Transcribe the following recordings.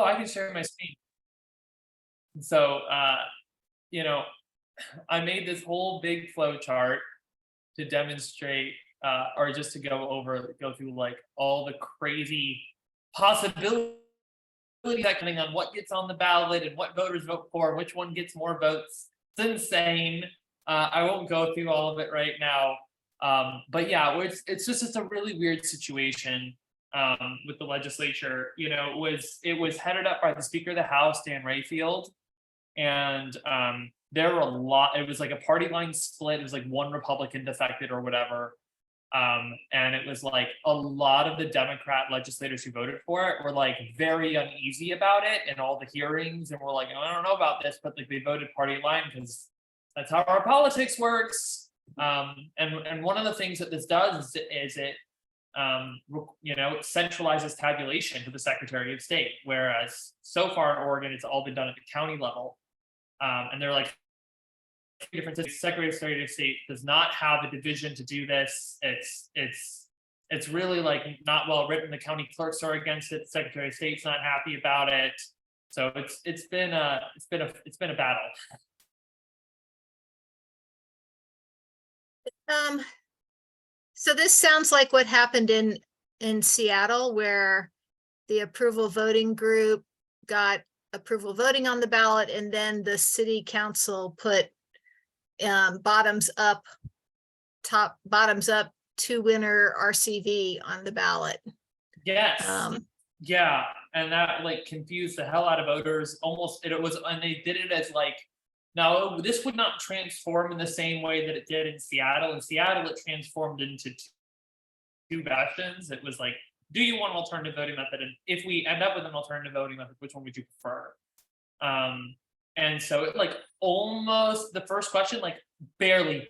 I can share my screen. So, you know, I made this whole big flow chart to demonstrate, or just to go through like all the crazy possibilities depending on what gets on the ballot and what voters vote for, which one gets more votes. It's insane. I won't go through all of it right now. But yeah, it's a really weird situation with the legislature. It was headed up by the Speaker of the House, Dan Rayfield, and there were a lot. It was like a party line split. It was like one Republican defected or whatever. And it was like a lot of the Democrat legislators who voted for it were like very uneasy about it and all the hearings, and were like, "Oh, I don't know about this," but like they voted party line because that's how our politics works. And one of the things that this does is it it centralizes tabulation to the Secretary of State, whereas so far in Oregon it's all been done at the county level. And they're like, difference is Secretary of State does not have a division to do this. It's really like not well written. The county clerks are against it. The Secretary of State's not happy about it. So it's been a battle. So this sounds like what happened in Seattle, where the approval voting group got approval voting on the ballot, and then the city council put bottoms up two winner RCV on the ballot. Yes. Yeah, and that like confused the hell out of voters. And they did it as like, now this would not transform in the same way that it did in Seattle. In Seattle, it transformed into two bastions. It was like, do you want an alternative voting method? And if we end up with an alternative voting method, which one would you prefer? And so it like almost the first question like barely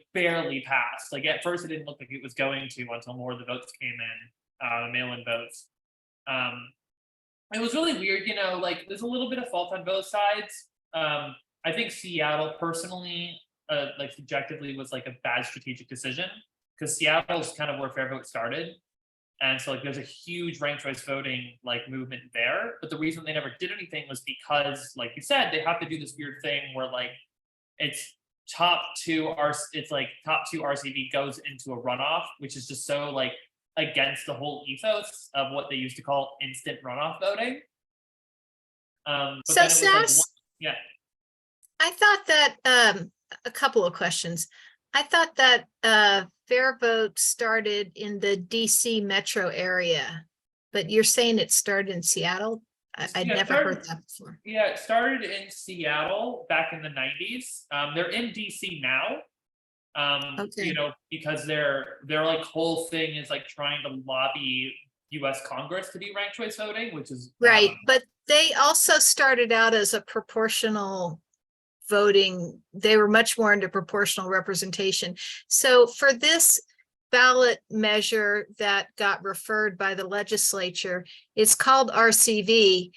passed. Like at first it didn't look like it was going to until more of the votes came in, the mail-in votes. It was really weird, like there's a little bit of fault on both sides. I think Seattle personally, like subjectively, was like a bad strategic decision, because Seattle's kind of where Fair Vote started. And so like there's a huge ranked choice voting like movement there. But the reason they never did anything was because, like you said, they have to do this weird thing where like it's top two RCV goes into a runoff, which is just so like against the whole ethos of what they used to call instant runoff voting. But So then it was like Sass, yeah. I thought that a couple of questions. I thought that Fair Vote started in the DC metro area, but you're saying it started in Seattle? I'd never heard that before. Yeah, it started in Seattle back in the 90s. They're in DC now. Okay. Because their like whole thing is like trying to lobby US Congress to do ranked choice voting, which is right. But they also started out as a proportional voting. They were much more into proportional representation. So for this ballot measure that got referred by the legislature, it's called RCV.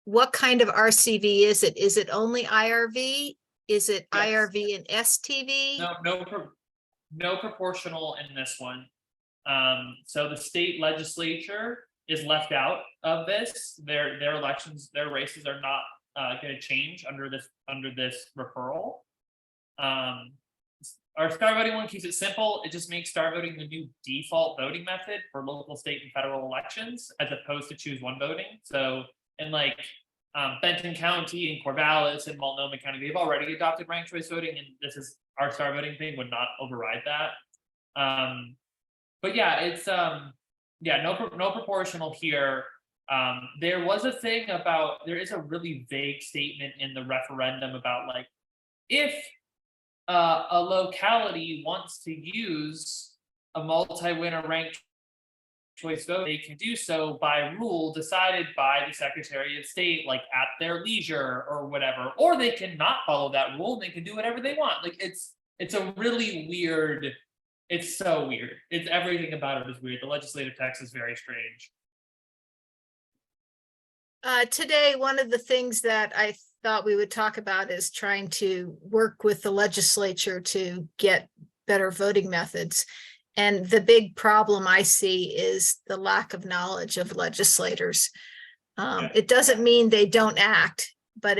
What kind of RCV is it? Is it only IRV? Is it Yes. IRV and STV? No proportional in this one. So the state legislature is left out of this. Their elections, their races are not going to change under this referral. Our star voting one keeps it simple. It just makes star voting the new default voting method for local, state, and federal elections, as opposed to choose one voting. So in like Benton County and Corvallis and Multnomah County, they've already adopted ranked choice voting, and this is our star voting thing would not override that. But yeah, it's no proportional here. There was a thing about, there is a really vague statement in the referendum about like, if a locality wants to use a multi-winner ranked choice vote, they can do so by rule decided by the Secretary of State, like at their leisure or whatever, or they can not follow that rule and they can do whatever they want. Like it's a really weird, it's so weird. It's everything about it is weird. The legislative text is very strange. Today, one of the things that I thought we would talk about is trying to work with the legislature to get better voting methods. And the big problem I see is the lack of knowledge of legislators. Yeah. It doesn't mean they don't act, but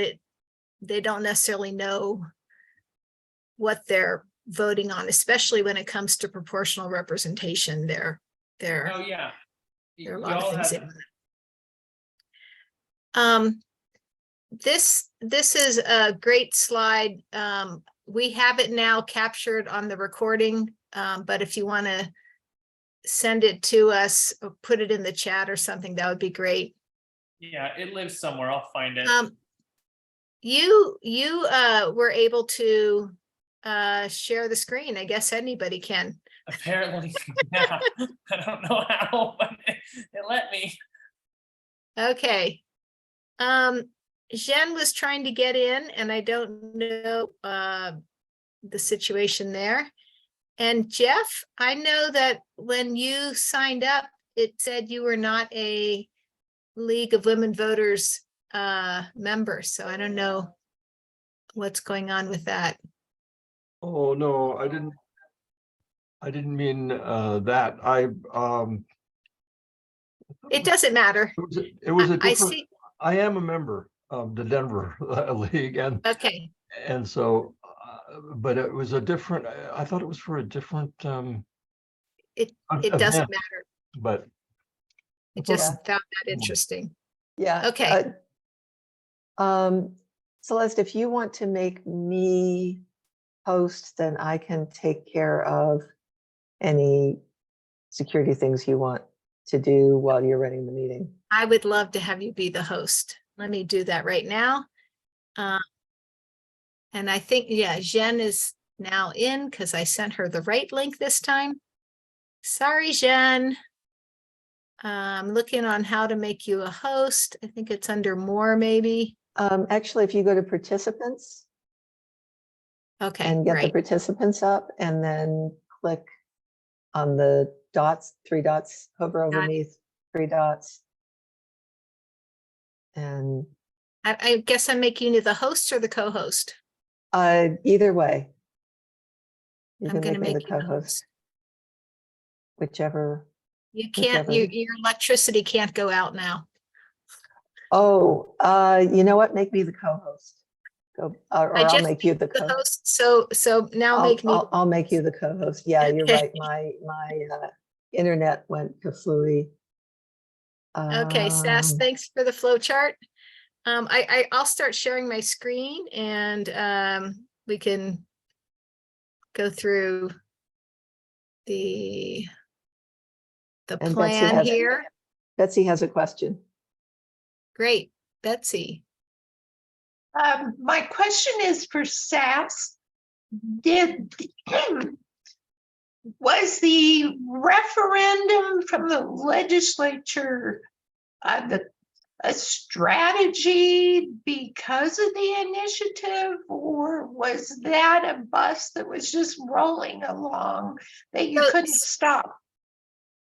they don't necessarily know what they're voting on, especially when it comes to proportional representation. There Oh, yeah. are a lot of Y'all things. have, This is a great slide. We have it now captured on the recording, but if you want to send it to us or put it in the chat or something, that would be great. yeah, it lives somewhere. I'll find it. You were able to share the screen. I guess anybody can. Apparently, yeah. I don't know how, but it let me. Okay. Jen was trying to get in, and I don't know the situation there. And Jeff, I know that when you signed up, it said you were not a League of Women Voters member, so I don't know what's going on with that. Oh, no, I didn't mean that. It doesn't matter. It was a I different, see. I am a member of the Denver League Okay. and so, but it was a different, I thought it was for a different It event, doesn't matter. but I just Yeah. found that interesting. Yeah. Okay. Celeste, if you want to make me host, then I can take care of any security things you want to do while you're running the meeting. I would love to have you be the host. Let me do that right now. And I think, yeah, Jen is now in because I sent her the right link this time. Sorry, Jen. I'm looking on how to make you a host. I think it's under more, maybe. Actually, if you go to participants Okay, and get the right. participants up and then click on the dots, 3 dots, hover Got it. underneath 3 dots. And I guess I'm making you the host or the co-host. either way, you I'm can going to make me make the you the co-host, host. whichever. You can't, Whichever. your electricity can't go out now. Oh, you know what? Make me the co-host. Go, or I I'll just make you the The co-host. host, so now make me. I'll make you the co-host. Yeah, you're Okay. right. My internet went kaflooey. Okay, Sass, thanks for the flow chart. I'll start sharing my screen and we can go through the And plan here. Betsy has a question. Great, Betsy. My question is for Sass. Was the referendum from the legislature a strategy because of the initiative, or was that a bus that was just rolling along that you So, couldn't stop?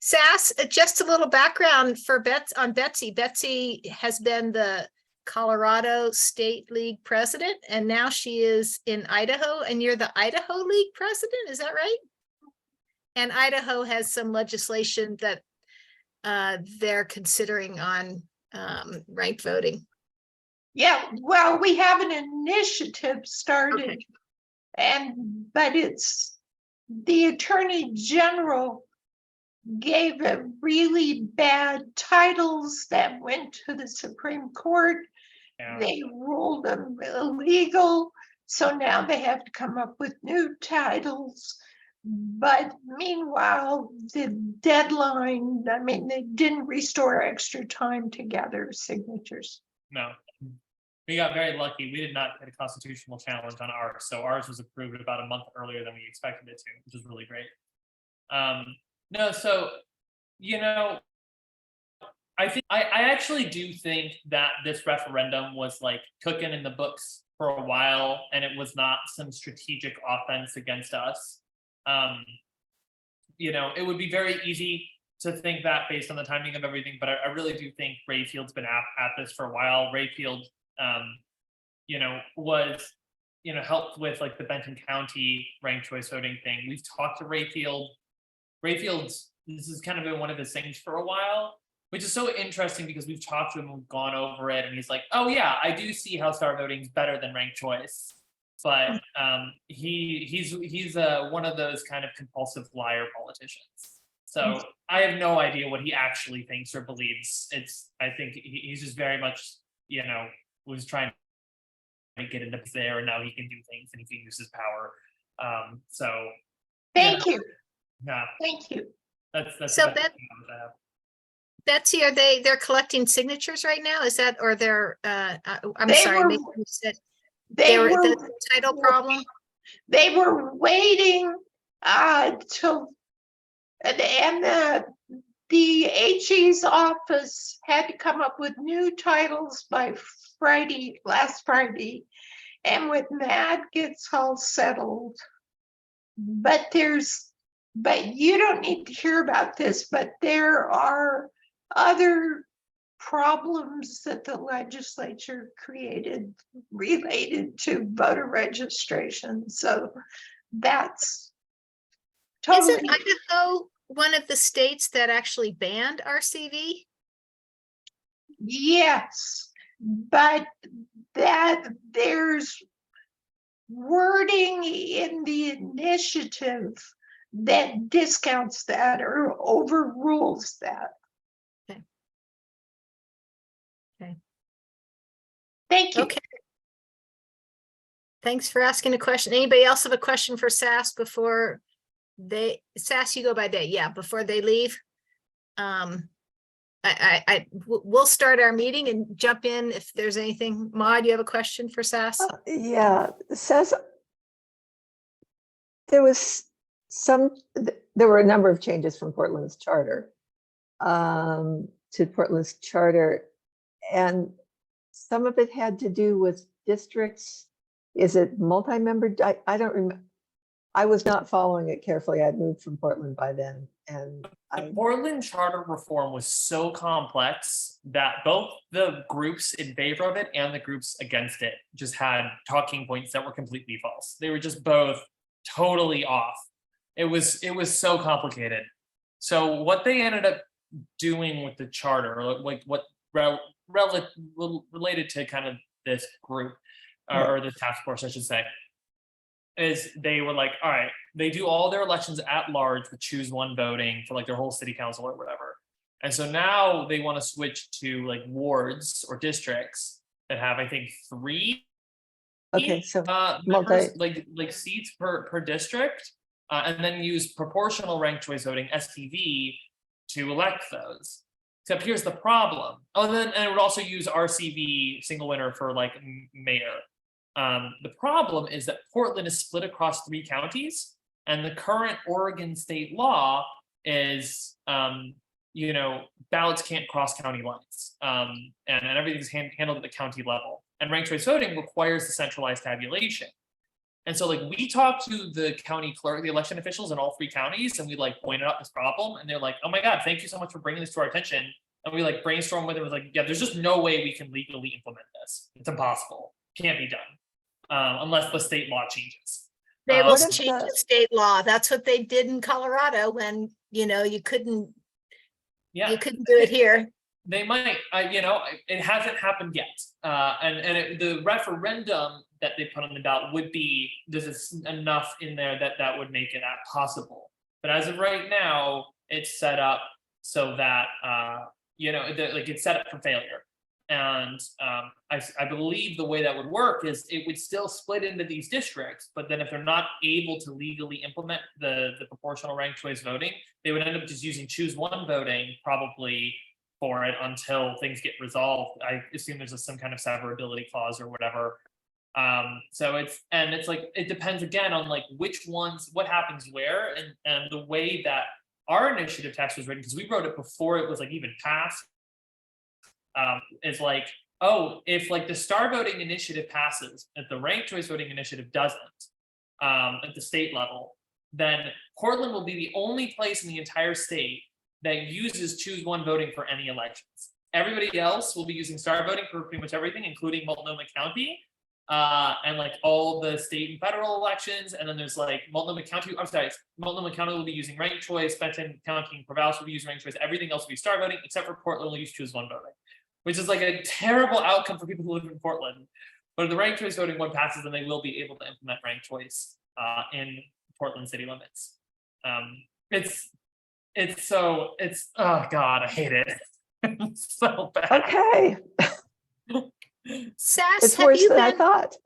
Sass, just a little background for Betsy. Betsy has been the Colorado State League president, and now she is in Idaho, and you're the Idaho League president, is that right? And Idaho has some legislation that they're considering on ranked voting. Yeah, well, we have an initiative started, Okay. but it's the Attorney General gave it really bad titles that went to the Supreme Court. Yeah. They ruled them illegal, so now they have to come up with new titles. But meanwhile, the deadline, I mean, they didn't restore extra time to gather signatures. No. We got very lucky. We did not get a constitutional challenge on ours. So ours was approved about a month earlier than we expected it to, which is really great. No, so, you know, I actually do think that this referendum was like cooking in the books for a while, and it was not some strategic offense against us. You know, it would be very easy to think that based on the timing of everything, but I really do think Rayfield's been at this for a while. Rayfield, you know, was, you know, helped with like the Benton County ranked choice voting thing. We've talked to Rayfield. Rayfield's, this has kind of been one of his things for a while, which is so interesting because we've talked to him, we've gone over it, and he's like, oh yeah, I do see how star voting is better than ranked choice. But he's one of those kind of compulsive liar politicians. So I have no idea what he actually thinks or believes. I think he's just very much, was trying to get into there, and now he can do things and he can use his power. So Thank you, yeah, thank you. that's So the best thing I have. Betsy, they're collecting signatures right now? Is that, or they're, I'm They sorry, were- maybe you said They were were, the title problem? they were waiting till, and the AG's office had to come up with new titles by last Friday. And when that gets all settled, but you don't need to hear about this, but there are other problems that the legislature created related to voter registration. So that's totally, Isn't Idaho one of the states that actually banned RCV? yes, but that there's wording in the initiative that discounts that or overrules that. Okay. Okay. Thank you. Okay. Thanks for asking a question. Anybody else have a question for SAS before SAS, you go by day, yeah, before they leave? We'll start our meeting and jump in if there's anything. Maude, you have a question for SAS? Yeah, it says there were a number of changes from Portland's charter to Portland's charter, and some of it had to do with districts. Is it multi-member? I don't remember. I was not following it carefully. I'd moved from Portland by then, and The Portland charter reform was so complex that both the groups in favor of it and the groups against it just had talking points that were completely false. They were just both totally off. It was so complicated. So what they ended up doing with the charter, like what related to kind of this group or the task force, I should say, is they were like, all right, they do all their elections at large with choose one voting for like their whole city council or whatever. And so now they want to switch to like wards or districts that have, I think, 3 okay, so members, like seats per district, and then use proportional ranked choice voting, SPV, to elect those. Except here's the problem. And it would also use RCV single winner for like mayor. The problem is that Portland is split across 3 counties, and the current Oregon state law is, ballots can't cross county lines, and everything's handled at the county level. And ranked choice voting requires the centralized tabulation. And so, like, we talked to the county clerk, the election officials in all 3 counties, and we like pointed out this problem, and they're like, "Oh my God, thank you so much for bringing this to our attention." And we like brainstormed with it. Was like, "Yeah, there's just no way we can legally implement this. It's impossible. Can't be done." Unless the state law changes. They will What if change the- the state law. That's what they did in Colorado when, you couldn't Yeah, do it here. they might. It hasn't happened yet. The referendum that they put on the ballot would be, there's enough in there that would make it possible. But as of right now, it's set up so that it's set up for failure. And I believe the way that would work is it would still split into these districts, but then if they're not able to legally implement the proportional ranked choice voting, they would end up just using choose one voting probably for it until things get resolved. I assume there's some kind of severability clause or whatever. So it's like, it depends again on like which ones, what happens where, and the way that our initiative text was written, because we wrote it before it was like even passed. Is like, oh, if like the star voting initiative passes, if the ranked choice voting initiative doesn't, at the state level, then Portland will be the only place in the entire state that uses choose one voting for any elections. Everybody else will be using star voting for pretty much everything, including Multnomah County. and like all the state and federal elections, and then there's like Multnomah County, Multnomah County will be using ranked choice, Benton County and Corvallis will be using ranked choice, everything else will be star voting, except for Portland will use choose one voting, which is like a terrible outcome for people who live in Portland. But if the ranked choice voting one passes, then they will be able to implement ranked choice in Portland city limits. It's oh God, I hate it. It's so bad. Okay, Sass, it's have worse you than I been, thought.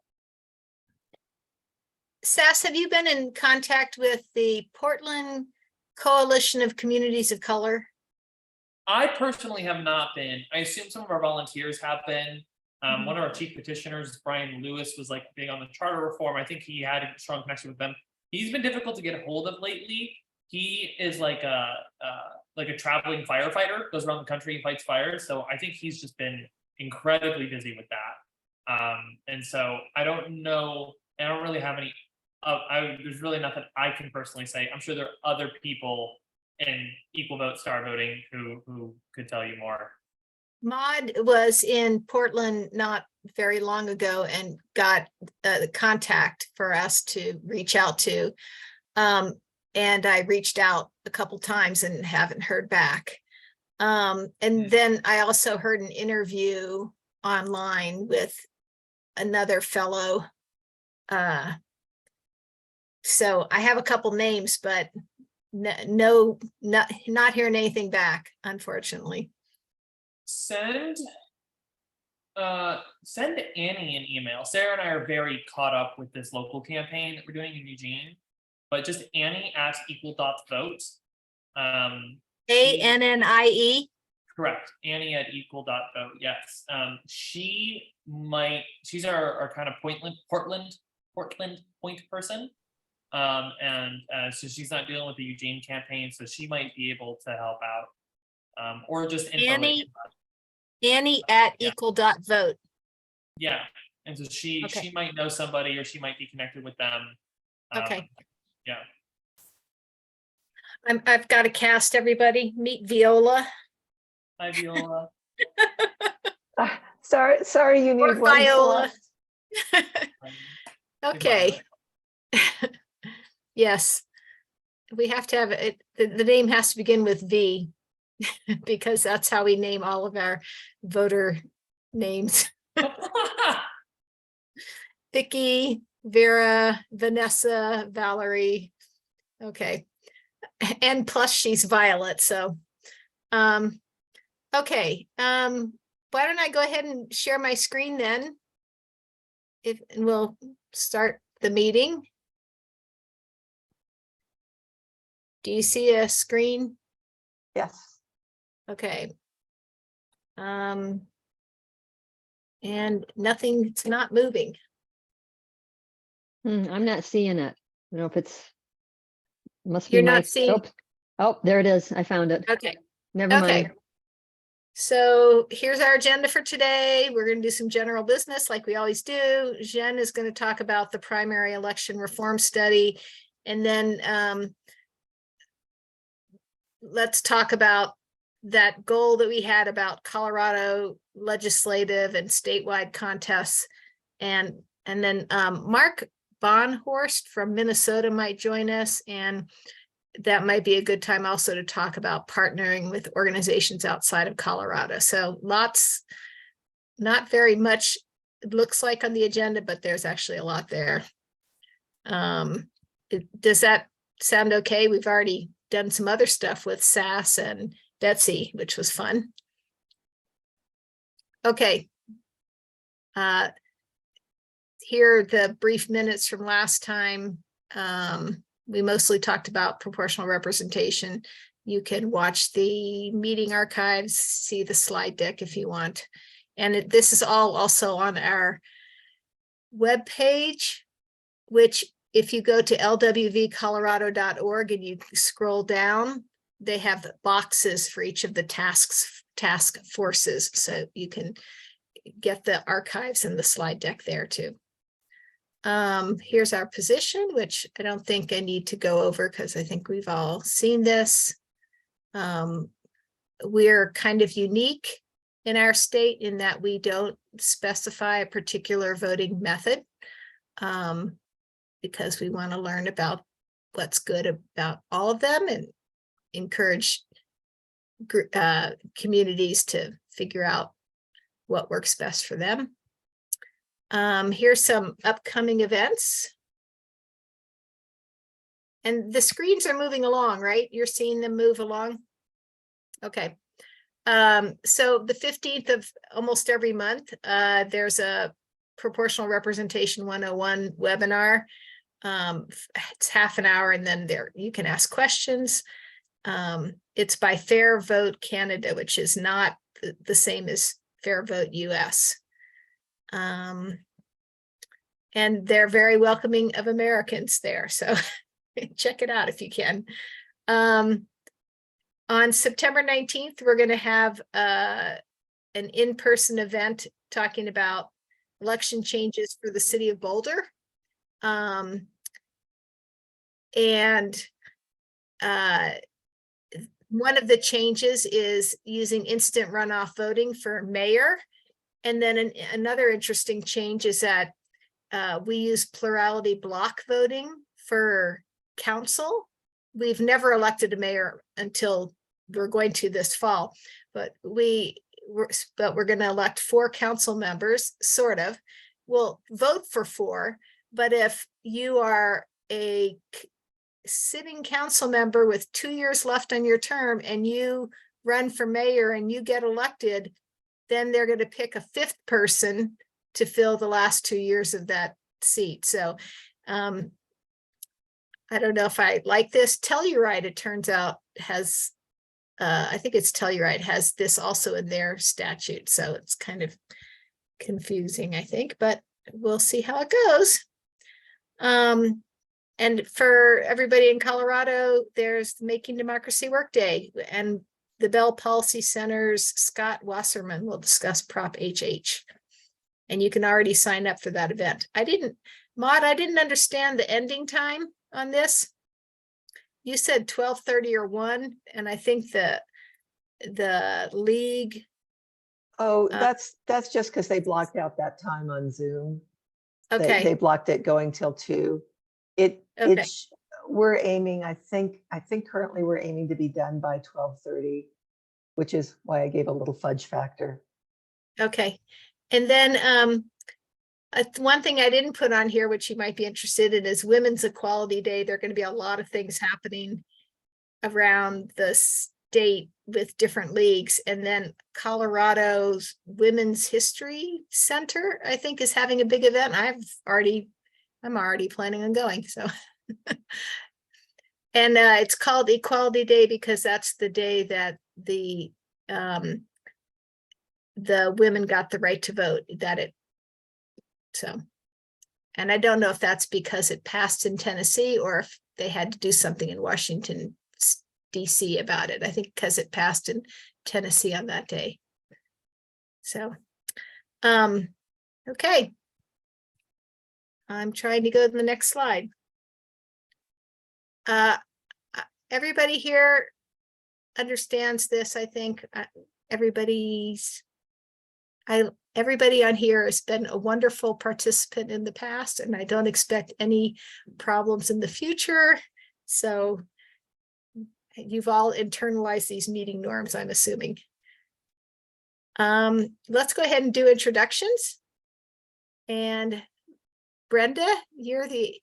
Sass, have you been in contact with the Portland Coalition of Communities of Color? I personally have not been. I assume some of our volunteers have been. One of our chief petitioners, Brian Lewis, was like big on the charter reform. I think he had a strong connection with them. He's been difficult to get a hold of lately. He is like a traveling firefighter, goes around the country and fights fires. So I think he's just been incredibly busy with that. And so I don't know. I don't really have any. There's really nothing I can personally say. I'm sure there are other people in equal vote star voting who could tell you more. Maud was in Portland not very long ago and got the contact for us to reach out to. And I reached out a couple times and haven't heard back. And then I also heard an interview online with another fellow. So I have a couple names, but not hearing anything back, unfortunately. Send Annie an email. Sarah and I are very caught up with this local campaign that we're doing in Eugene, but just Annie at equal.vote. ANNIE. Correct. Annie at equal.vote. Yes. She's our kind of Portland point person. So she's not dealing with the Eugene campaign, so she might be able to help out. Or just info. Annie at Yeah. equal.vote. Yeah. And so she might know somebody, or she might be connected with them. Okay. Yeah. I've got to cast everybody. Meet Viola. Hi, Viola. Sorry, you Or need one Viola. slot. Okay. Yes. We have to have it. The name has to begin with V because that's how we name all of our voter names. Vicky, Vera, Vanessa, Valerie. Okay. And plus she's Violet. So, okay. Why don't I go ahead and share my screen then? And we'll start the meeting. Do you see a screen? Yes. Okay. And nothing, it's not moving. I'm not seeing it. I don't know if it's, must be You're my. not seeing- Oh, there it is. I found it. Okay. Never Okay. mind. So here's our agenda for today. We're going to do some general business like we always do. Jen is going to talk about the primary election reform study. And then let's talk about that goal that we had about Colorado legislative and statewide contests. And then Mark Bonhorst from Minnesota might join us, and that might be a good time also to talk about partnering with organizations outside of Colorado. So lots, not very much it looks like on the agenda, but there's actually a lot there. Does that sound okay? We've already done some other stuff with Sass and Betsy, which was fun. Okay. Here are the brief minutes from last time. We mostly talked about proportional representation. You can watch the meeting archives, see the slide deck if you want. And this is all also on our webpage, which if you go to lwvcolorado.org and you scroll down, they have boxes for each of the task forces. So you can get the archives and the slide deck there too. Here's our position, which I don't think I need to go over because I think we've all seen this. We're kind of unique in our state in that we don't specify a particular voting method. Because we want to learn about what's good about all of them and encourage communities to figure out what works best for them. Here's some upcoming events. And the screens are moving along, right? You're seeing them move along? Okay. So the 15th of almost every month, there's a Proportional Representation 101 webinar. It's half an hour, and then there you can ask questions. It's by Fair Vote Canada, which is not the same as Fair Vote US. And they're very welcoming of Americans there, so check it out if you can. On September 19th, we're going to have an in-person event talking about election changes for the city of Boulder. One of the changes is using instant runoff voting for mayor. And then another interesting change is that we use plurality block voting for council. We've never elected a mayor until we're going to this fall, but we're going to elect 4 council members, sort of. We'll vote for 4, but if you are a sitting council member with 2 years left on your term and you run for mayor and you get elected, then they're going to pick a 5th person to fill the last 2 years of that seat. So I don't know if I like this. Telluride, it turns out, has I think it's Telluride has this also in their statute. So it's kind of confusing, I think, but we'll see how it goes. And for everybody in Colorado, there's the Making Democracy Workday, and the Bell Policy Center's Scott Wasserman will discuss Prop HH. And you can already sign up for that event. Maud, I didn't understand the ending time on this. You said 12:30 or 1, and I think the league. Oh, that's just because they blocked out that time on Zoom. Okay. They blocked it going till 2. Okay. We're aiming, I think currently we're aiming to be done by 12:30, which is why I gave a little fudge factor. Okay. And then one thing I didn't put on here, which you might be interested in, is Women's Equality Day. There are going to be a lot of things happening around the state with different leagues. And then Colorado's Women's History Center, I think, is having a big event. I'm already planning on going. So, and it's called Equality Day because that's the day that the women got the right to vote. So, and I don't know if that's because it passed in Tennessee or if they had to do something in Washington, DC about it. I think because it passed in Tennessee on that day. So, okay. I'm trying to go to the next slide. Everybody here understands this, I think. Everybody on here has been a wonderful participant in the past, and I don't expect any problems in the future. So you've all internalized these meeting norms, I'm assuming. Let's go ahead and do introductions. And Brenda, you're the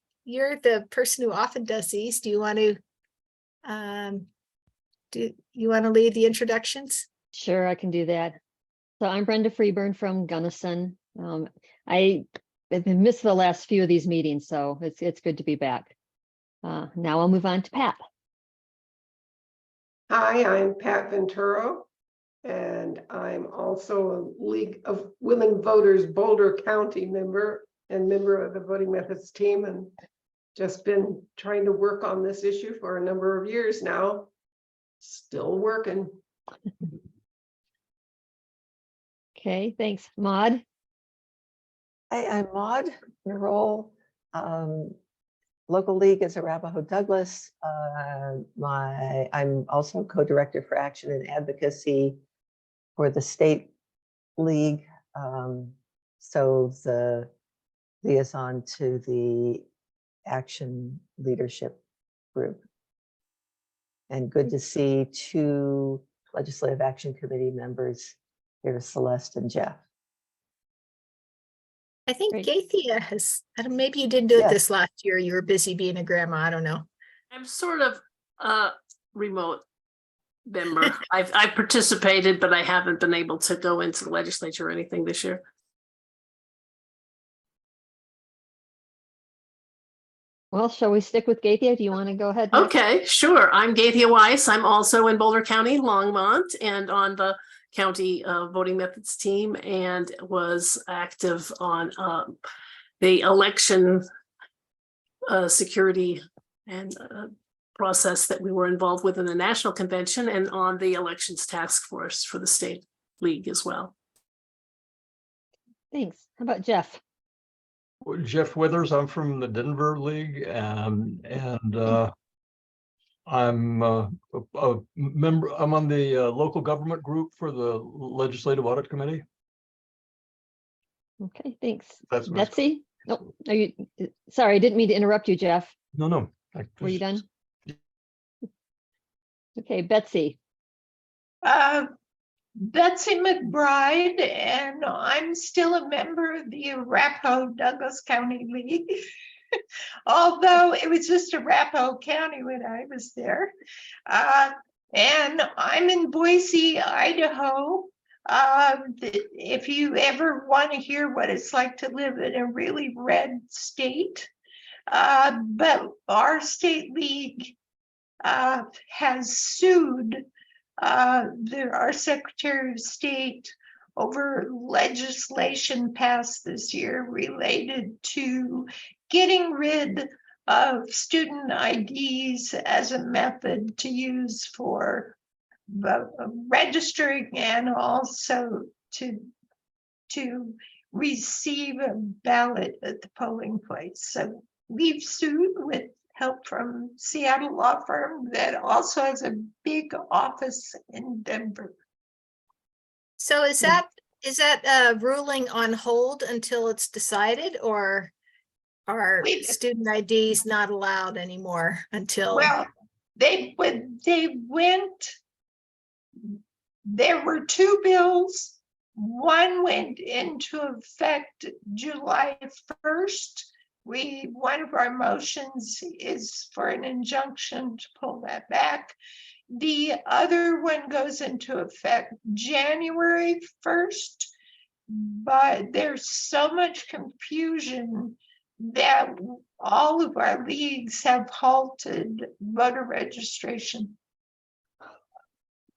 person who often does these. Do you want to lead the introductions? Sure, I can do that. So I'm Brenda Freeburn from Gunnison. I've missed the last few of these meetings, so it's good to be back. Now I'll move on to Pat. Hi, I'm Pat Venturo, and I'm also a League of Women Voters Boulder County member and member of the Voting Methods team, and just been trying to work on this issue for a number of years now. Still working. Okay, thanks. Maud? Hi, I'm Maud Nerol. Local League is Arapahoe Douglas. I'm also co-director for Action and Advocacy for the state league. So the liaison to the Action Leadership Group. And good to see 2 Legislative Action Committee members here, Celeste and Jeff. I think Great. Gaithia has, I don't, maybe you didn't do it Yes. this last year. You were busy being a grandma. I don't know. I'm sort of a remote member. I've participated, but I haven't been able to go into the legislature or anything this year. Well, shall we stick with Gaithia? Do you want to go ahead? next? Okay, sure. I'm Gaithia Weiss. I'm also in Boulder County, Longmont, and on the county voting methods team, and was active on the election security and process that we were involved with in the national convention, and on the elections task force for the state league as well. Thanks. How about Jeff? Jeff Withers, I'm from the Denver League, and I'm a member. I'm on the local government group for the Legislative Audit Committee. Okay, thanks. That's Betsy? No, are you, sorry, I didn't mean to interrupt you, Jeff. no. Were you done? Okay, Betsy. Betsy McBride, and I'm still a member of the Arapahoe Douglas County League. Although it was just Arapahoe County when I was there. And I'm in Boise, Idaho. If you ever want to hear what it's like to live in a really red state, but our state league has sued our Secretary of State over legislation passed this year related to getting rid of student IDs as a method to use for registering and also to receive a ballot at the polling place. So we've sued with help from Seattle law firm that also has a big office in Denver. So is that ruling on hold until it's decided, or are Wait. student IDs not allowed anymore until? Well, they went, there were 2 bills. One went into effect July 1st. One of our motions is for an injunction to pull that back. The other one goes into effect January 1st, but there's so much confusion that all of our leagues have halted voter registration.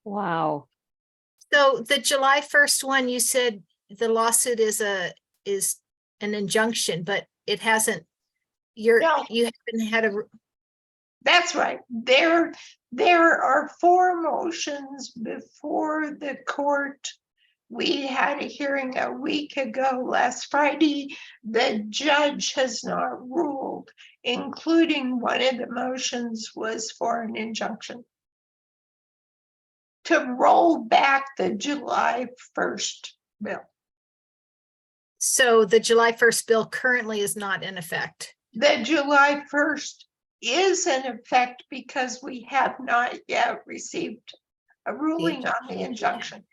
Wow. So the July 1st one, you said the lawsuit is an injunction, but it hasn't, you haven't had a. That's right. There are 4 motions before the court. We had a hearing a week ago, last Friday. The judge has not ruled, including one of the motions was for an injunction to roll back the July 1st bill. So the July 1st bill currently is not in effect. The July 1st is in effect because we have not yet received a ruling on the injunction.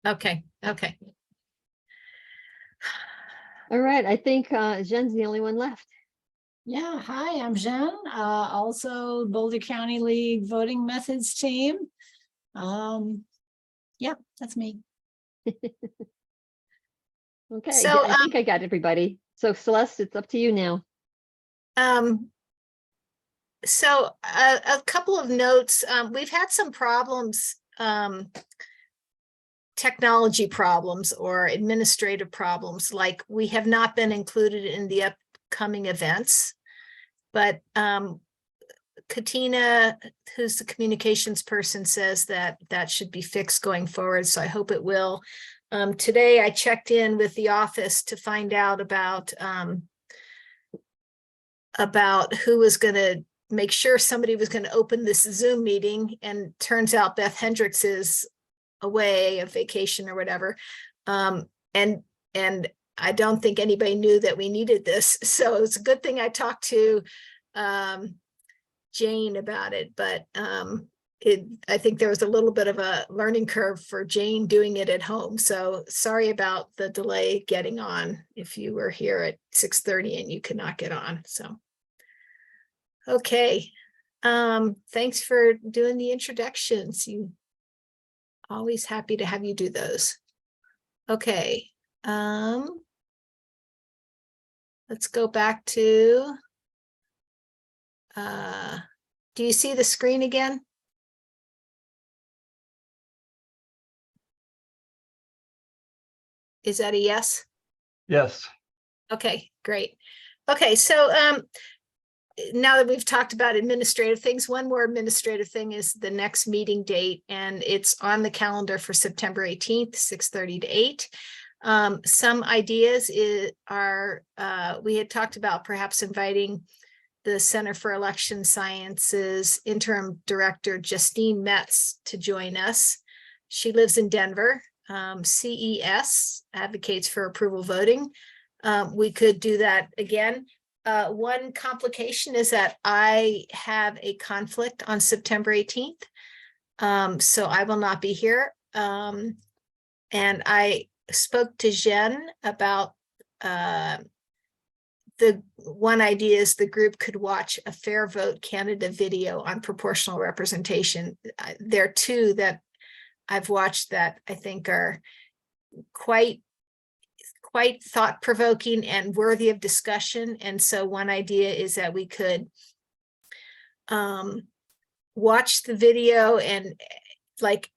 Okay. All right, I think Jen's the only one left. Yeah, hi, I'm Jen, also Boulder County League Voting Methods Team. Yeah, that's me. Okay, So, I think I got everybody. So Celeste, it's up to you now. So a couple of notes. We've had some problems, technology problems or administrative problems, like we have not been included in the upcoming events. But Katina, who's the communications person, says that should be fixed going forward. So I hope it will. Today I checked in with the office to find out about who was going to make sure somebody was going to open this Zoom meeting, and turns out Beth Hendricks is away, a vacation or whatever. And I don't think anybody knew that we needed this. So it's a good thing I talked to Jane about it, but I think there was a little bit of a learning curve for Jane doing it at home. So sorry about the delay getting on if you were here at 6:30 and you could not get on. So, okay. Thanks for doing the introductions. You always happy to have you do those. Okay. Let's go back to, do you see the screen again? Is that a yes? Yes. Okay, great. Okay, so now that we've talked about administrative things, one more administrative thing is the next meeting date, and it's on the calendar for September 18th, 6:30 to 8. Some ideas are, we had talked about perhaps inviting the Center for Election Sciences interim director, Justine Metz, to join us. She lives in Denver. CES advocates for approval voting. We could do that again. One complication is that I have a conflict on September 18th. So I will not be here. And I spoke to Jen about the one idea is the group could watch a Fair Vote Canada video on proportional representation. There are two that I've watched that I think are quite thought-provoking and worthy of discussion. And so one idea is that we could watch the video and, like,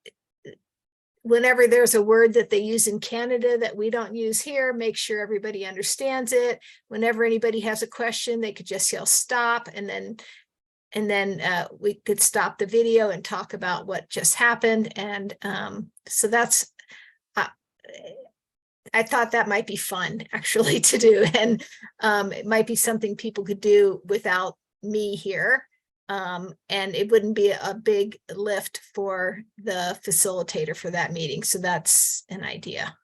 whenever there's a word that they use in Canada that we don't use here, make sure everybody understands it. Whenever anybody has a question, they could just yell stop, and then we could stop the video and talk about what just happened. And so that's, I thought that might be fun actually to do. And it might be something people could do without me here. And it wouldn't be a big lift for the facilitator for that meeting. So that's an idea.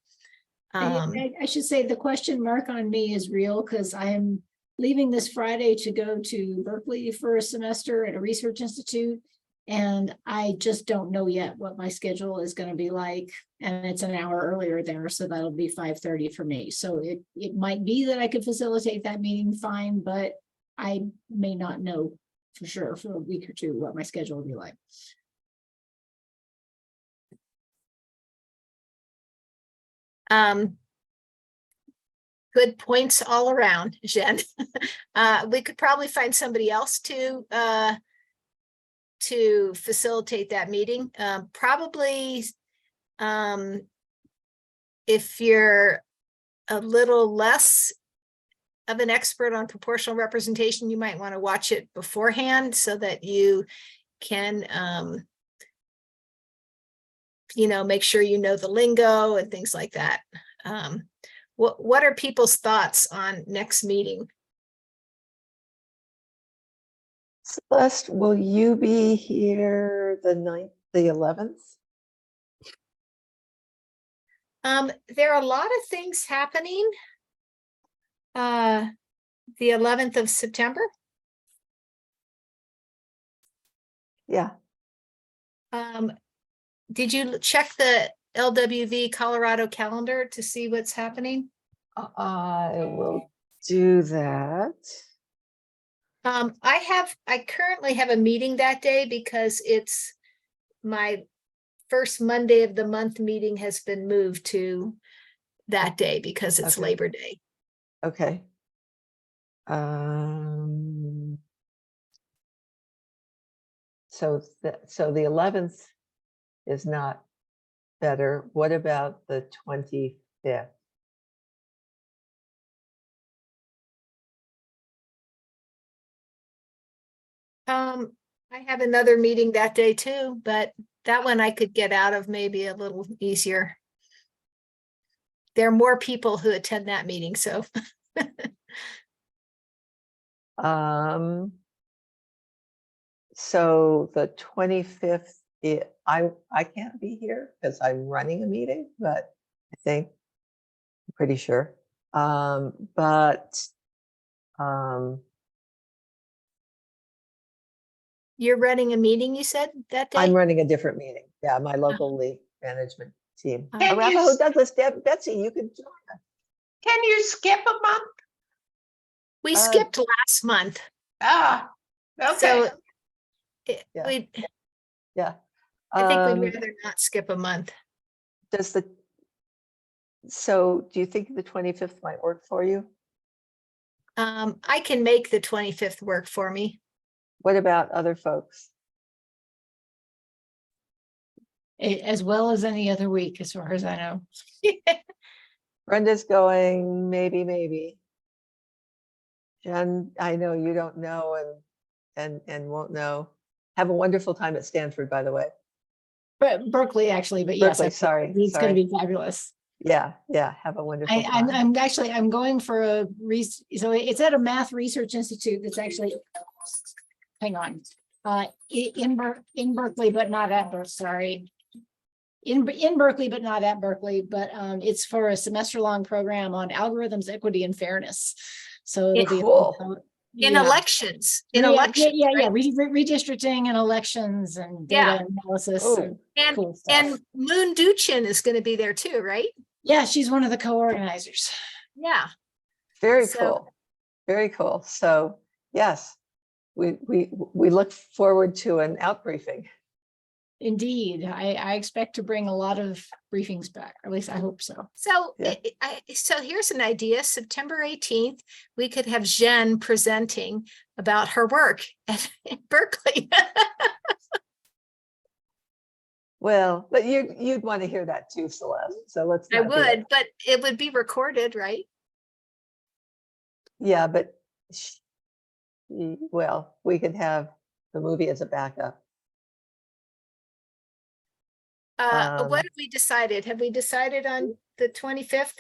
I should say the question mark on me is real because I am leaving this Friday to go to Berkeley for a semester at a research institute. And I just don't know yet what my schedule is going to be like. And it's an hour earlier there, so that'll be 5:30 for me. So it might be that I could facilitate that meeting fine, but I may not know for sure for a week or two what my schedule will be like. Good points all around, Jen. We could probably find somebody else to facilitate that meeting. Probably, if you're a little less of an expert on proportional representation, you might want to watch it beforehand so that you can, make sure you know the lingo and things like that. What are people's thoughts on next meeting? Celeste, will you be here the 9th, the 11th? There are a lot of things happening. The 11th of September. Yeah. Did you check the LWV Colorado calendar to see what's happening? I will do that. I currently have a meeting that day because it's my first Monday of the month meeting has been moved to that day because it's Okay. Labor Day. Okay. So the 11th is not better. What about the 25th? I have another meeting that day too, but that one I could get out of maybe a little easier. There are more people who attend that meeting, so. So the 25th, I can't be here because I'm running a meeting, but I think. I'm pretty sure. But You're running a meeting, you said that I'm day? running a different meeting. Yeah, my local league management team. Oh. Can you Arapahoe s- Douglas, Betsy, you could join us. Can you skip a month? We Uh, skipped last month, Ah, okay. so Yeah. we, Yeah. I think we'd Um, rather not skip a month. So do you think the 25th might work for you? I can make the 25th work for me. What about other folks? As well as any other week, as far as I know. Brenda's going, maybe. Jen, I know you don't know and won't know. Have a wonderful time at Stanford, by the way. But Berkeley, actually, but yes, Berkeley, sorry, it's gonna sorry. be fabulous. Yeah, have a wonderful time. I'm going for so it's at a math research institute that's actually, hang on. In Berkeley, but not at Berkeley, sorry. In Berkeley, but not at Berkeley, but it's for a semester-long program on algorithms, equity, and fairness. So it'll be Cool. In yeah. elections, Yeah, right? redistricting and elections and Yeah. data analysis. Oh. And And, cool stuff. and Moon Duchin is going to be there too, right? Yeah, she's one of the co-organizers. Yeah. Very So- cool. Very cool. So yes, we look forward to an out briefing. Indeed, I expect to bring a lot of briefings back, or at least I hope so. So, Yeah. so here's an idea. September 18th, we could have Jen presenting about her work at Berkeley. Well, but you'd want to hear that too, Celeste. So let's. I not do that. would, but it would be recorded, right? Yeah, but well, we could have the movie as a backup. What have we decided? Have we decided on the 25th?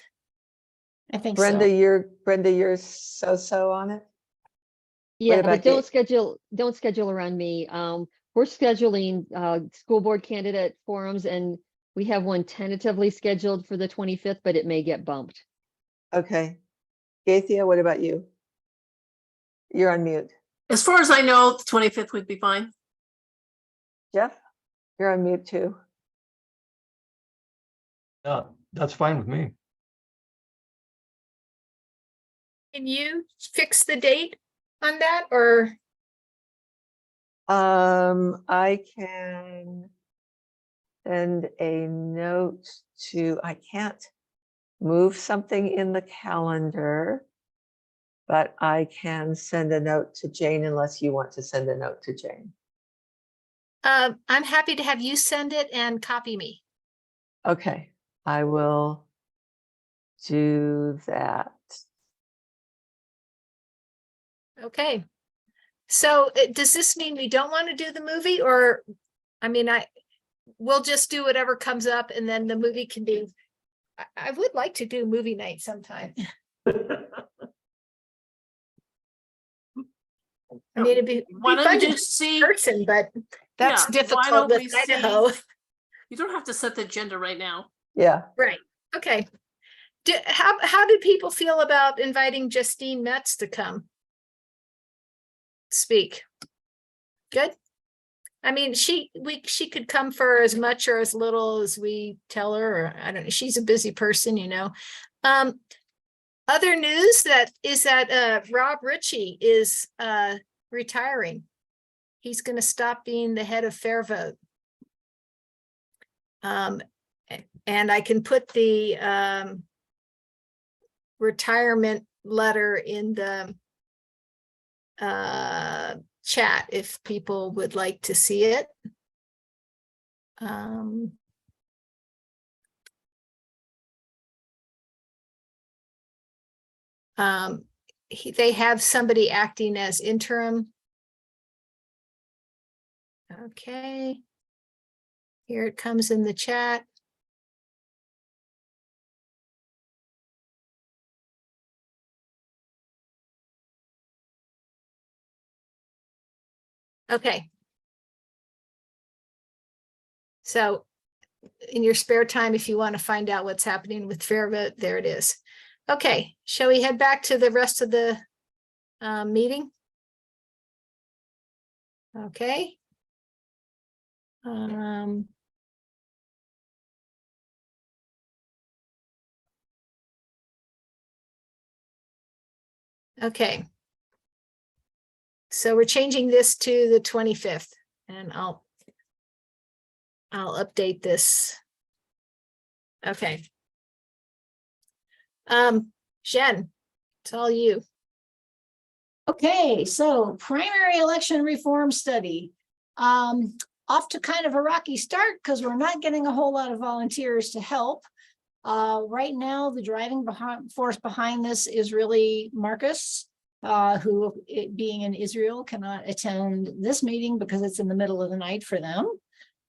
I think Brenda, so. you're so on it. Yeah, about but don't schedule around me. We're scheduling school board candidate forums, and we have one tentatively scheduled for the 25th, but it may get bumped. Okay. Gaithia, what about you? You're on mute. As far as I know, the 25th would be fine. Jeff, you're on mute too. Yeah, that's fine with me. Can you fix the date on that or? I can send a note I can't move something in the calendar, but I can send a note to Jane unless you want to send a note to Jane. I'm happy to have you send it and copy me. Okay, I will do that. Okay. So does this mean we don't want to do the movie or, I mean, we'll just do whatever comes up and then the movie can be, I would like to do movie night sometime. I mean, it'd be Why be don't fun you to just see? person, but that's Yeah, why difficult don't we with see- Idaho. You don't have to set the agenda right now. Yeah, Right, okay. How do people feel about inviting Justine Metz to come speak? Good? I mean, she could come for as much or as little as we tell her, or I don't know, she's a busy person, you know. Other news that Rob Ritchie is retiring. He's gonna stop being the head of Fair Vote. And I can put the retirement letter in the chat if people would like to see it. They have somebody acting as interim. Okay. Here it comes in the chat. Okay. So in your spare time, if you want to find out what's happening with Fair Vote, there it is. Okay, shall we head back to the rest of the meeting? Okay. Okay. So we're changing this to the 25th, and I'll update this. Okay. Jen, it's all you. Okay, so primary election reform study. Off to kind of a rocky start because we're not getting a whole lot of volunteers to help. Right now, the driving force behind this is really Marcus, who, being in Israel, cannot attend this meeting because it's in the middle of the night for them.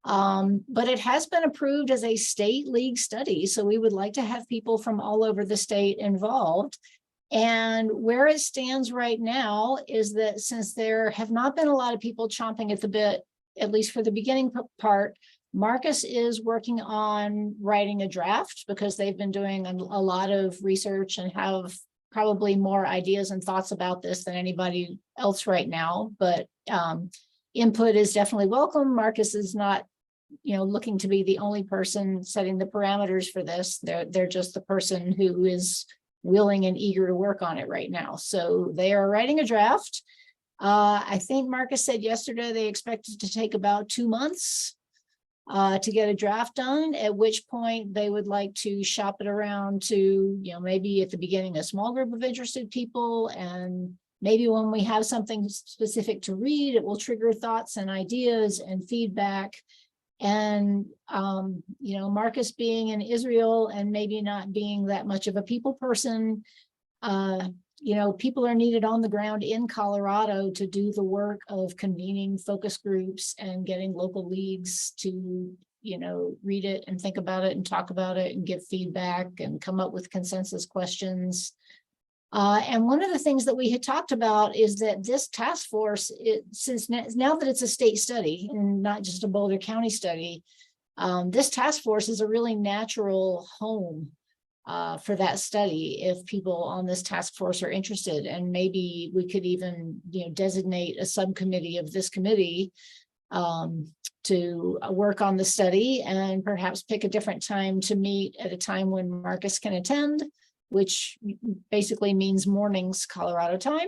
But it has been approved as a state league study, so we would like to have people from all over the state involved. And where it stands right now is that since there have not been a lot of people chomping at the bit, at least for the beginning part, Marcus is working on writing a draft because they've been doing a lot of research and have probably more ideas and thoughts about this than anybody else right now. But input is definitely welcome. Marcus is not, looking to be the only person setting the parameters for this. They're just the person who is willing and eager to work on it right now. So they are writing a draft. I think Marcus said yesterday they expected to take about 2 months to get a draft done, at which point they would like to shop it around to, maybe at the beginning, a small group of interested people. And maybe when we have something specific to read, it will trigger thoughts and ideas and feedback. And, Marcus being in Israel and maybe not being that much of a people person, people are needed on the ground in Colorado to do the work of convening focus groups and getting local leagues to, read it and think about it and talk about it and give feedback and come up with consensus questions. And one of the things that we had talked about is that this task force, since now that it's a state study and not just a Boulder County study, this task force is a really natural home for that study if people on this task force are interested. And maybe we could even, designate a subcommittee of this committee to work on the study and perhaps pick a different time to meet at a time when Marcus can attend, which basically means mornings Colorado time.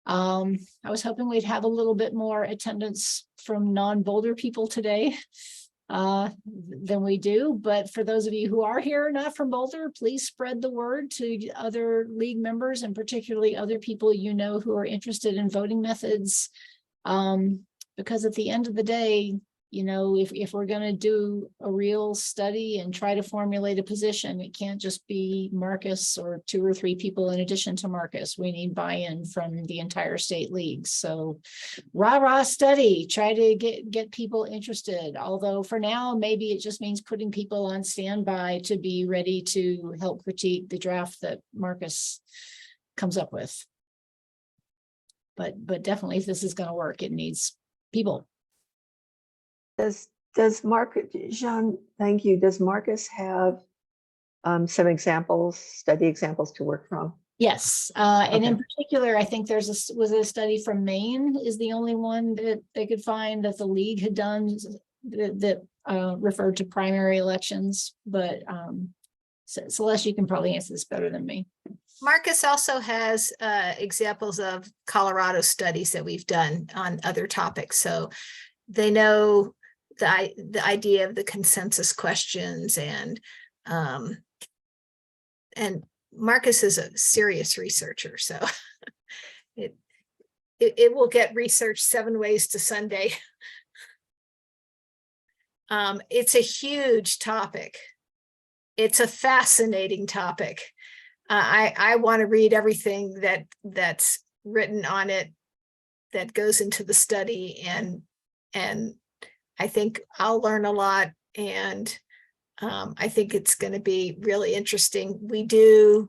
I was hoping we'd have a little bit more attendance from non-Boulder people today than we do. But for those of you who are here, not from Boulder, please spread the word to other league members and particularly other people who are interested in voting methods. Because at the end of the day, if we're going to do a real study and try to formulate a position, it can't just be Marcus or 2 or 3 people in addition to Marcus. We need buy-in from the entire state league. So rah study, try to get people interested. Although for now, maybe it just means putting people on standby to be ready to help critique the draft that Marcus comes up with. But definitely if this is going to work, it needs people. Does Marcus, Jean, thank you. Does Marcus have some study examples to work from? Yes, and in Okay. particular, I think was a study from Maine is the only one that they could find that the league had done that referred to primary elections. But Celeste, you can probably answer this better than me. Marcus also has examples of Colorado studies that we've done on other topics. So they know the idea of the consensus questions, and Marcus is a serious researcher, so it will get researched 7 ways to Sunday. It's a huge topic. It's a fascinating topic. I want to read everything that's written on it that goes into the study, and I think I'll learn a lot, and I think it's going to be really interesting. We do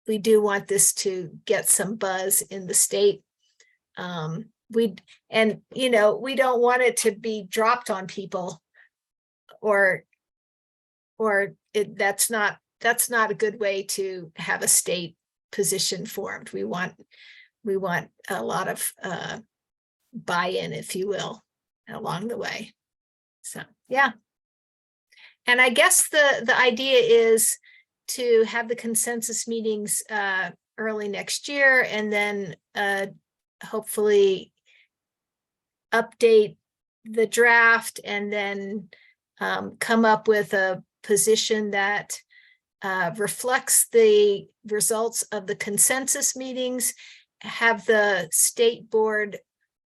want this to get some buzz in the state. We don't want it to be dropped on people or that's not a good way to have a state position formed. We want a lot of buy-in, if you will, along the way. So, yeah. And I guess the idea is to have the consensus meetings early next year, and then hopefully update the draft, and then come up with a position that reflects the results of the consensus meetings, have the state board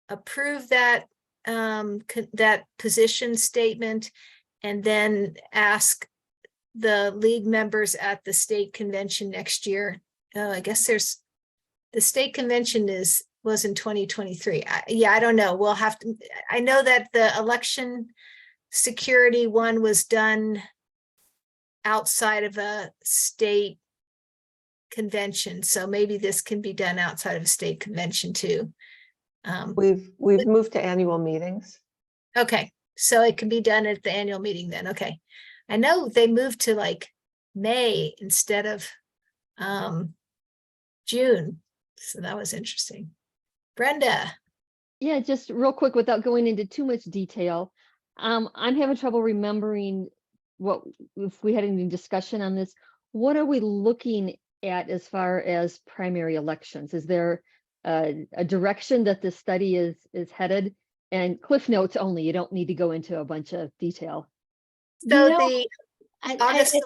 approve that that position statement, and then ask the league members at the state convention next year. I guess the state convention was in 2023. I don't know. We'll have to, I know that the election security one was done outside of a state convention. So maybe this can be done outside of a state convention too. We've moved to annual meetings. Okay, so it can be done at the annual meeting then. Okay. I know they moved to like May instead of June. So that was interesting. Brenda. Yeah, just real quick without going into too much detail. I'm having trouble remembering if we had any discussion on this. What are we looking at as far as primary elections? Is there a direction that the study is headed? And cliff notes only, you don't need to go into a bunch of detail. So You know, the I August,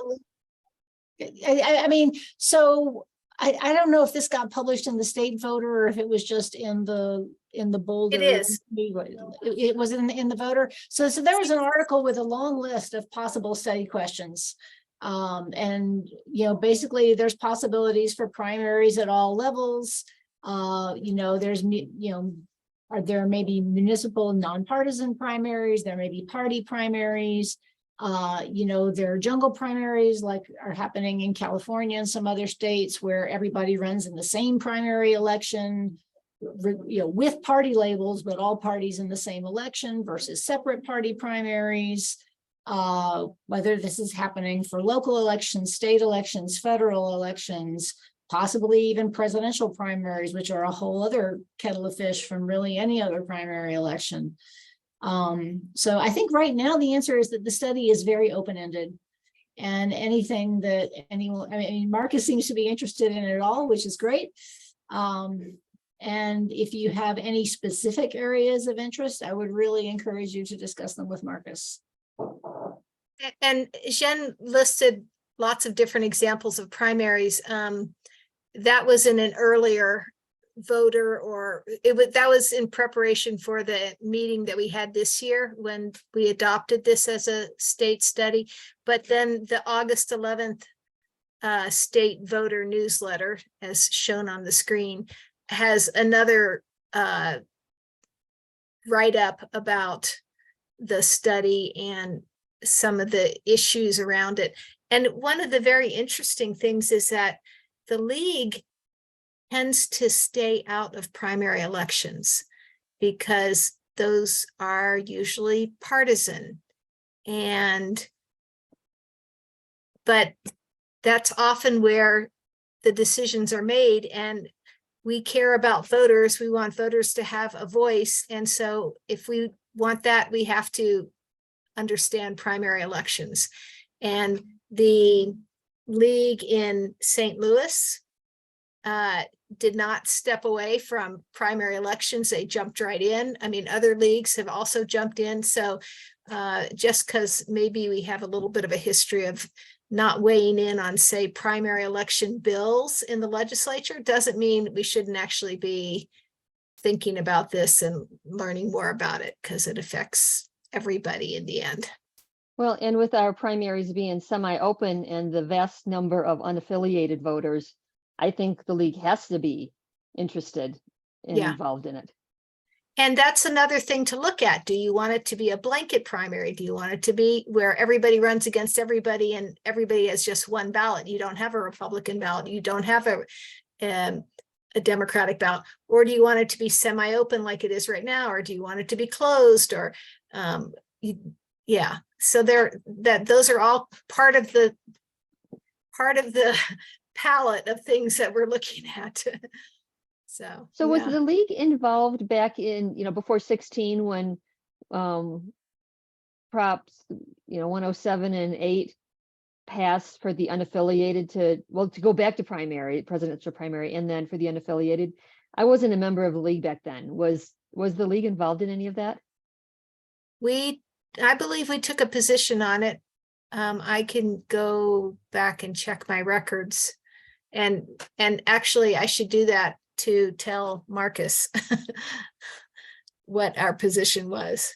mean, so I don't know if this got published in the State Voter or if it was just in the Boulder. It is. It was in the Voter. So there was an article with a long list of possible study questions. And, basically there's possibilities for primaries at all levels. There's, there may be municipal nonpartisan primaries, there may be party primaries. There are jungle primaries like are happening in California and some other states where everybody runs in the same primary election, with party labels, but all parties in the same election versus separate party primaries. Whether this is happening for local elections, state elections, federal elections, possibly even presidential primaries, which are a whole other kettle of fish from really any other primary election. So I think right now the answer is that the study is very open-ended, and anything that anyone, Marcus seems to be interested in it all, which is great. And if you have any specific areas of interest, I would really encourage you to discuss them with Marcus. and Jen listed lots of different examples of primaries. That was in an earlier voter, or that was in preparation for the meeting that we had this year when we adopted this as a state study. But then the August 11th state voter newsletter, as shown on the screen, has another write-up about the study and some of the issues around it. And one of the very interesting things is that the league tends to stay out of primary elections because those are usually partisan. But that's often where the decisions are made, and we care about voters. We want voters to have a voice. And so if we want that, we have to understand primary elections. And the league in St. Louis did not step away from primary elections. They jumped right in. I mean, other leagues have also jumped in. So just because maybe we have a little bit of a history of not weighing in on, say, primary election bills in the legislature doesn't mean we shouldn't actually be thinking about this and learning more about it, because it affects everybody in the end. Well, and with our primaries being semi-open and the vast number of unaffiliated voters, I think the league has to be interested and involved in it. And that's another thing to look at. Do you want it to be a blanket primary? Do you want it to be where everybody runs against everybody and everybody has just one ballot? You don't have a Republican ballot. You don't have a Democratic ballot. Or do you want it to be semi-open like it is right now? Or do you want it to be closed? Or so those are all part of the palette of things that we're looking at. So. So was yeah. the league involved back in, before 16 when props, 107 and 8 passed for the unaffiliated to go back to primary, presidential primary, and then for the unaffiliated? I wasn't a member of the league back then. Was the league involved in any of that? I believe we took a position on it. I can go back and check my records. And actually I should do that to tell Marcus what our position was.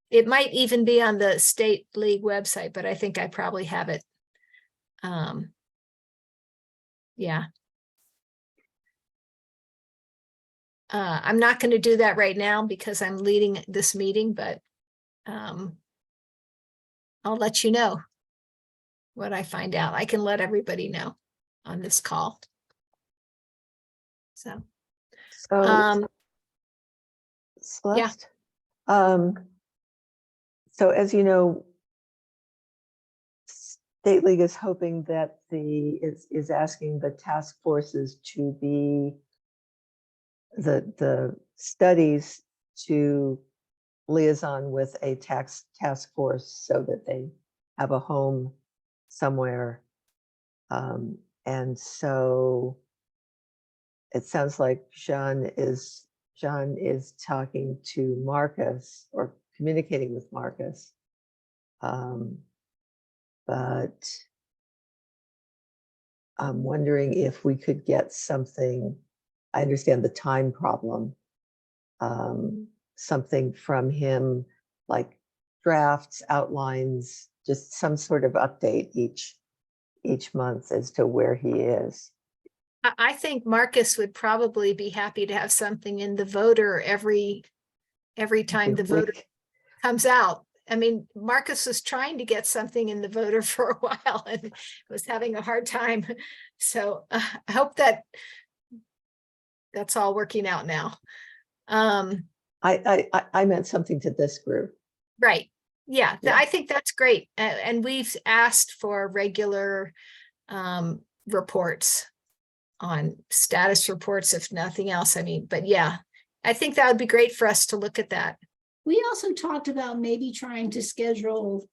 It might even be on the state league website, but I think I probably have it. Yeah. I'm not going to do that right now because I'm leading this meeting, but I'll let you know what I find out. I can let everybody know on this call. So, So Celeste, so as you know, State League is hoping that is asking the task forces to be the studies to liaison with a task force so that they have a home somewhere. And so it sounds like Jean is talking to Marcus or communicating with Marcus. But I'm wondering if we could get something. I understand the time problem. Something from him, like drafts, outlines, just some sort of update each month as to where he is. I think Marcus would probably be happy to have something in the voter every time the voter comes out. I mean, Marcus was trying to get something in the voter for a while and was having a hard time. So I hope that's all working out now. I meant something to this group. Right. Yeah, Yeah. I think that's great. And we've asked for regular reports on status reports, if nothing else. I mean, but yeah, I think that would be great for us to look at that. We also talked about maybe trying to schedule,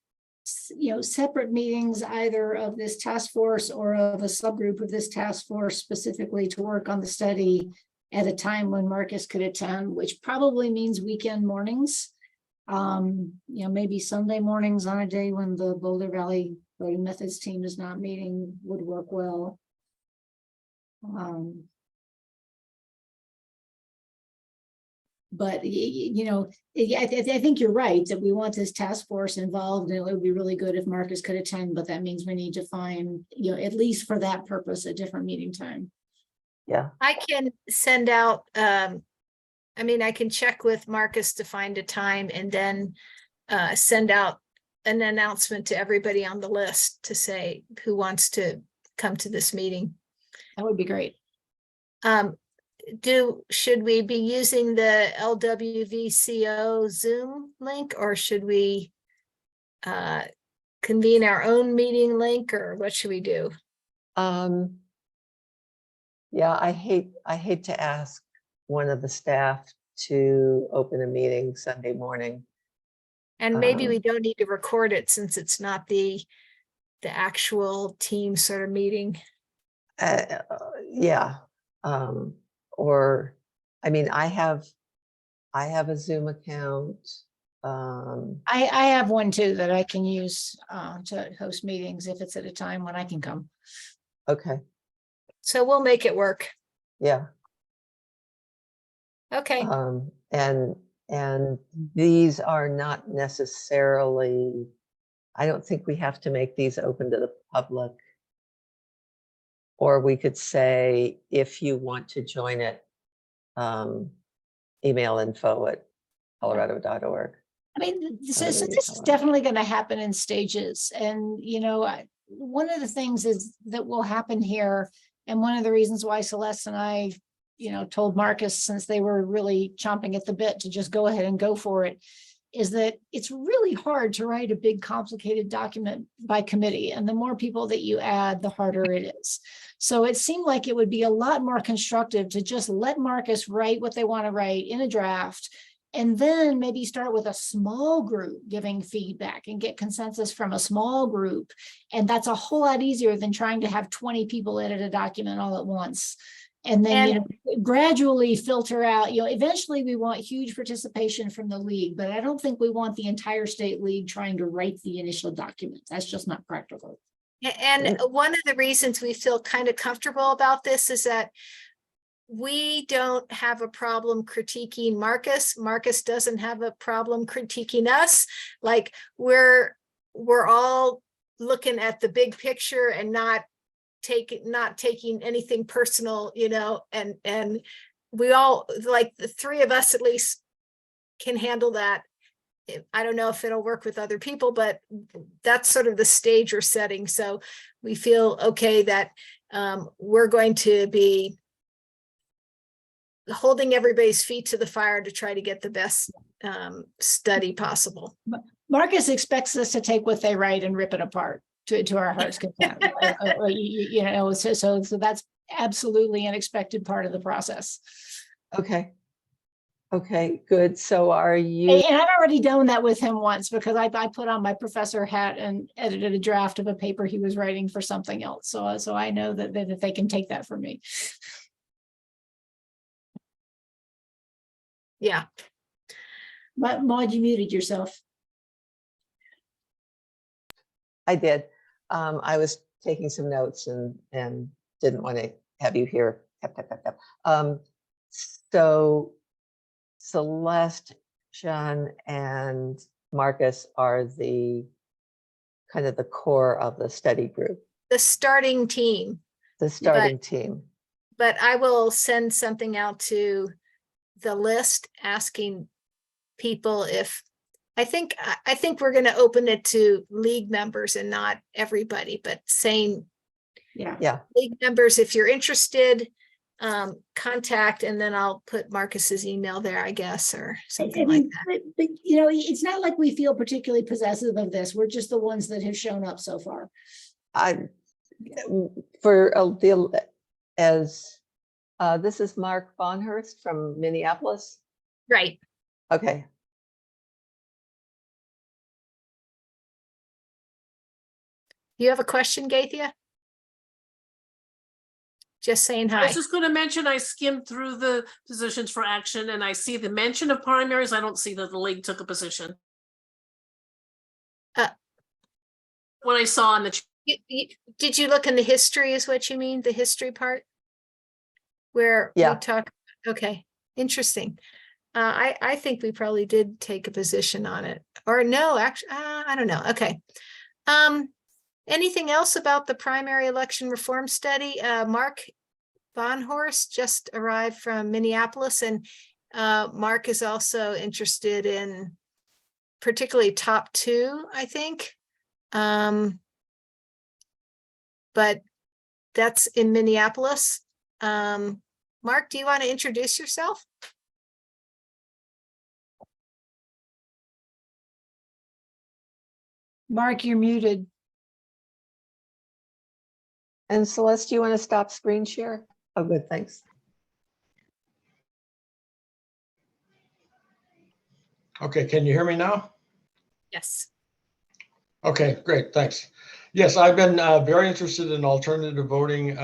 separate meetings either of this task force or of a subgroup of this task force specifically to work on the study at a time when Marcus could attend, which probably means weekend mornings. Maybe Sunday mornings on a day when the Boulder Valley Voting Methods team is not meeting would work well. But I think you're right that we want this task force involved, and it would be really good if Marcus could attend, but that means we need to find, at least for that purpose, a different meeting time. Yeah. I can send out, I can check with Marcus to find a time and then send out an announcement to everybody on the list to say who wants to come to this meeting. That would be great. Should we be using the LWVCO Zoom link, or should we convene our own meeting link, or what should we do? Yeah, I hate to ask one of the staff to open a meeting Sunday morning. And maybe we don't need to record it since it's not the actual team sort of meeting. Yeah. Or, I have a Zoom account. I have one too that I can use to host meetings if it's at a time when I can come. Okay. So we'll make it work. Yeah. Okay. And these are not necessarily, I don't think we have to make these open to the public. Or we could say, if you want to join it, email info@colorado.org. This is definitely going to happen in stages. And, one of the things is that will happen here. And one of the reasons why Celeste and I, told Marcus, since they were really chomping at the bit to just go ahead and go for it, is that it's really hard to write a big complicated document by committee. And the more people that you add, the harder it is. So it seemed like it would be a lot more constructive to just let Marcus write what they want to write in a draft, and then maybe start with a small group giving feedback and get consensus from a small group. And that's a whole lot easier than trying to have 20 people edit a document all at once. And then, you know, gradually filter out, you know, eventually we want huge participation from the league, but I don't think we want the entire state league trying to write the initial document. That's just not practical. And one of the reasons we feel kind of comfortable about this is that we don't have a problem critiquing Marcus. Marcus doesn't have a problem critiquing us. Like we're all looking at the big picture and not taking anything personal, you know, and we all, like the three of us at least, can handle that. I don't know if it'll work with other people, but that's sort of the stage we're setting. So we feel okay that we're going to be holding everybody's feet to the fire to try to get the best study possible. Marcus expects us to take what they write and rip it apart to our heart's content. You know, so that's absolutely an expected part of the process. Okay. Okay, good. So are you, And I've already done that with him once because I put on my professor hat and edited a draft of a paper he was writing for something else. So I know that they can take that from me. Yeah. Maud, you muted yourself. I did. I was taking some notes and didn't want to have you hear. Tap, tap, tap, tap. So Celeste, Sean, and Marcus are the kind of the core of the study group, The starting team, the starting team. but I will send something out to the list asking people if, I think we're going to open it to league members and not everybody, but saying Yeah. league members, if you're interested, contact, and then I'll put Marcus's email there, I guess, or something like that. But, you know, it's not like we feel particularly possessive of this. We're just the ones that have shown up so far. This is Mark Bonhurst from Minneapolis. Right. Okay. You have a question, Gaithia? Just saying I hi. was just going to mention, I skimmed through the positions for action and I see the mention of primaries. I don't see that the league took a position. What I saw in the, Did you look in the history is what you mean? The history part? Where we Yeah. talk, okay, interesting. I think we probably did take a position on it, or no, actually, I don't know. Okay. Anything else about the primary election reform study? Mark Bonhorst just arrived from Minneapolis, and Mark is also interested in particularly top two, I think. But that's in Minneapolis. Mark, do you want to introduce yourself? Mark, you're muted. And Celeste, do you want to stop screen share? Oh, good, thanks. Okay, can you hear me now? Yes. Okay, great, thanks. Yes, I've been very interested in alternative voting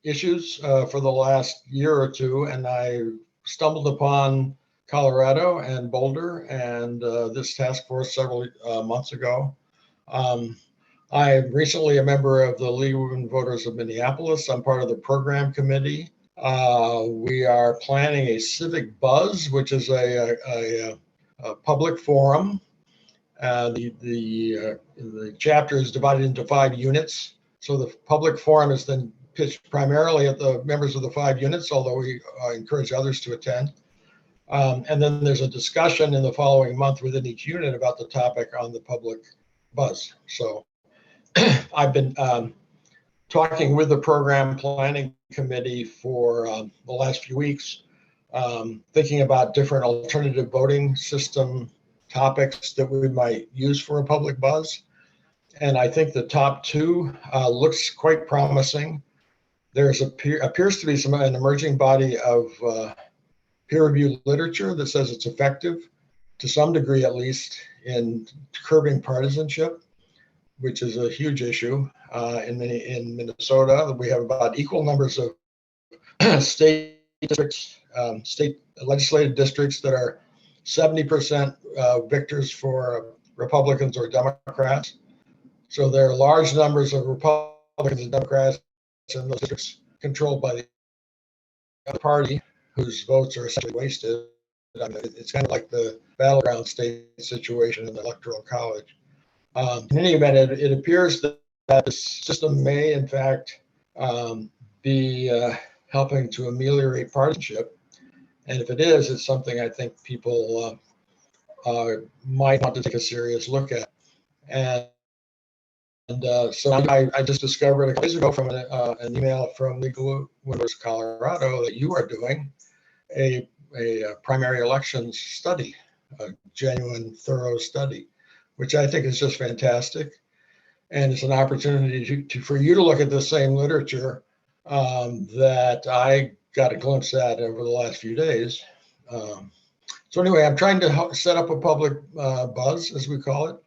issues for the last year or two, and I stumbled upon Colorado and Boulder and this task force several months ago. I'm recently a member of the League of Women Voters of Minneapolis. I'm part of the program committee. We are planning a civic buzz, which is a public forum. The chapter is divided into 5 units. So the public forum is then pitched primarily at the members of the 5 units, although we encourage others to attend. And then there's a discussion in the following month within each unit about the topic on the public buzz. So I've been talking with the program planning committee for the last few weeks, thinking about different alternative voting system topics that we might use for a public buzz. And I think the top two looks quite promising. There's appears to be an emerging body of peer-reviewed literature that says it's effective, to some degree at least, in curbing partisanship, which is a huge issue in Minnesota. We have about equal numbers of state districts, state legislative districts that are 70% victors for Republicans or Democrats. So there are large numbers of Republicans and Democrats in those districts controlled by the other party, whose votes are essentially wasted. I mean, it's kind of like the battleground state situation in the Electoral College. In any event, it appears that the system may, in fact, be helping to ameliorate partisanship. And if it is, it's something I think people might want to take a serious look at. And so I just discovered a couple days ago from an email from Legal Winners Colorado that you are doing a primary elections study, a genuine, thorough study, which I think is just fantastic. And it's an opportunity for you to look at the same literature that I got a glimpse at over the last few days. So anyway, I'm trying to set up a public buzz, as we call it.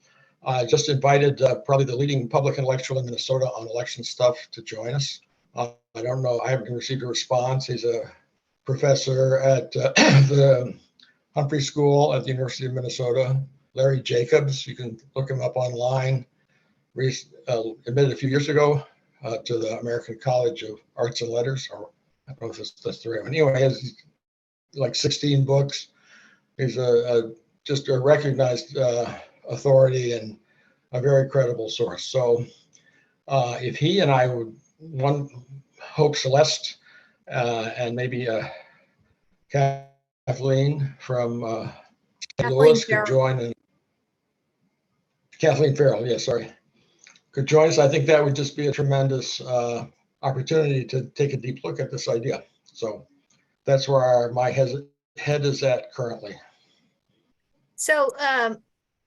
I just invited probably the leading public intellectual in Minnesota on election stuff to join us. I don't know, I haven't received a response. He's a professor at the Humphrey School at the University of Minnesota, Larry Jacobs. You can look him up online. Admitted a few years ago to the American College of Arts and Letters, or I don't know if that's the right one. Anyway, he has like 16 books. He's just a recognized authority and a very credible source. So if he and I would, hope Celeste and maybe Kathleen from St. Louis could join, and Kathleen Farrell, yeah, sorry, could join us. I think that would just be a tremendous opportunity to take a deep look at this idea. So that's where my head is at currently. So,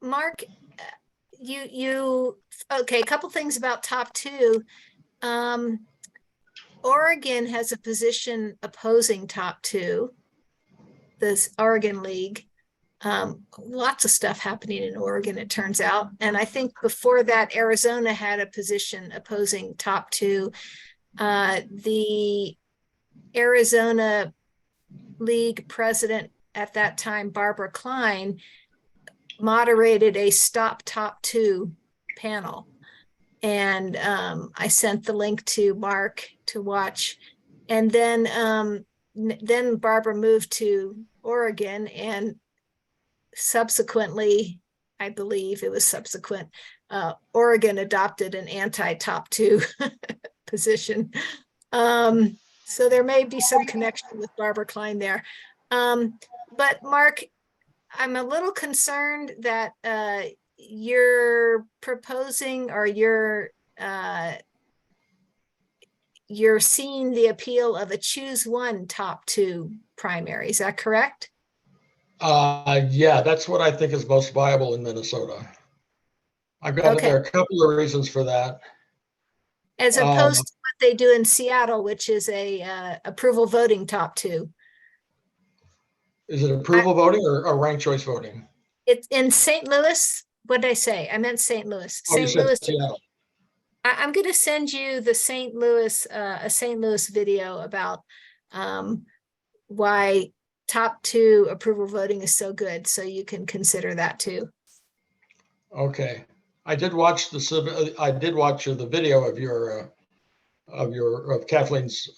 Mark, okay, a couple things about top two. Oregon has a position opposing top two, this Oregon League. Lots of stuff happening in Oregon, it turns out. And I think before that, Arizona had a position opposing top two. The Arizona League president at that time, Barbara Klein, moderated a Stop Top Two panel. And I sent the link to Mark to watch. And then Barbara moved to Oregon, and subsequently, I believe it was subsequent, Oregon adopted an anti-top two position. So there may be some connection with Barbara Klein there. But Mark, I'm a little concerned that you're proposing, or you're seeing the appeal of a choose one top two primary. Is that correct? Yeah, that's what I think is most viable in Minnesota. There are a couple of reasons for that. As opposed to what they do in Seattle, which is a approval voting top two. Is it approval voting or ranked choice voting? It's in St. Louis. What did I say? I meant St. Louis. Oh, you St. said Louis. Seattle. I'm going to send you the St. Louis, a St. Louis video about why top two approval voting is so good. So you can consider that too. Okay, I did watch the video of Kathleen's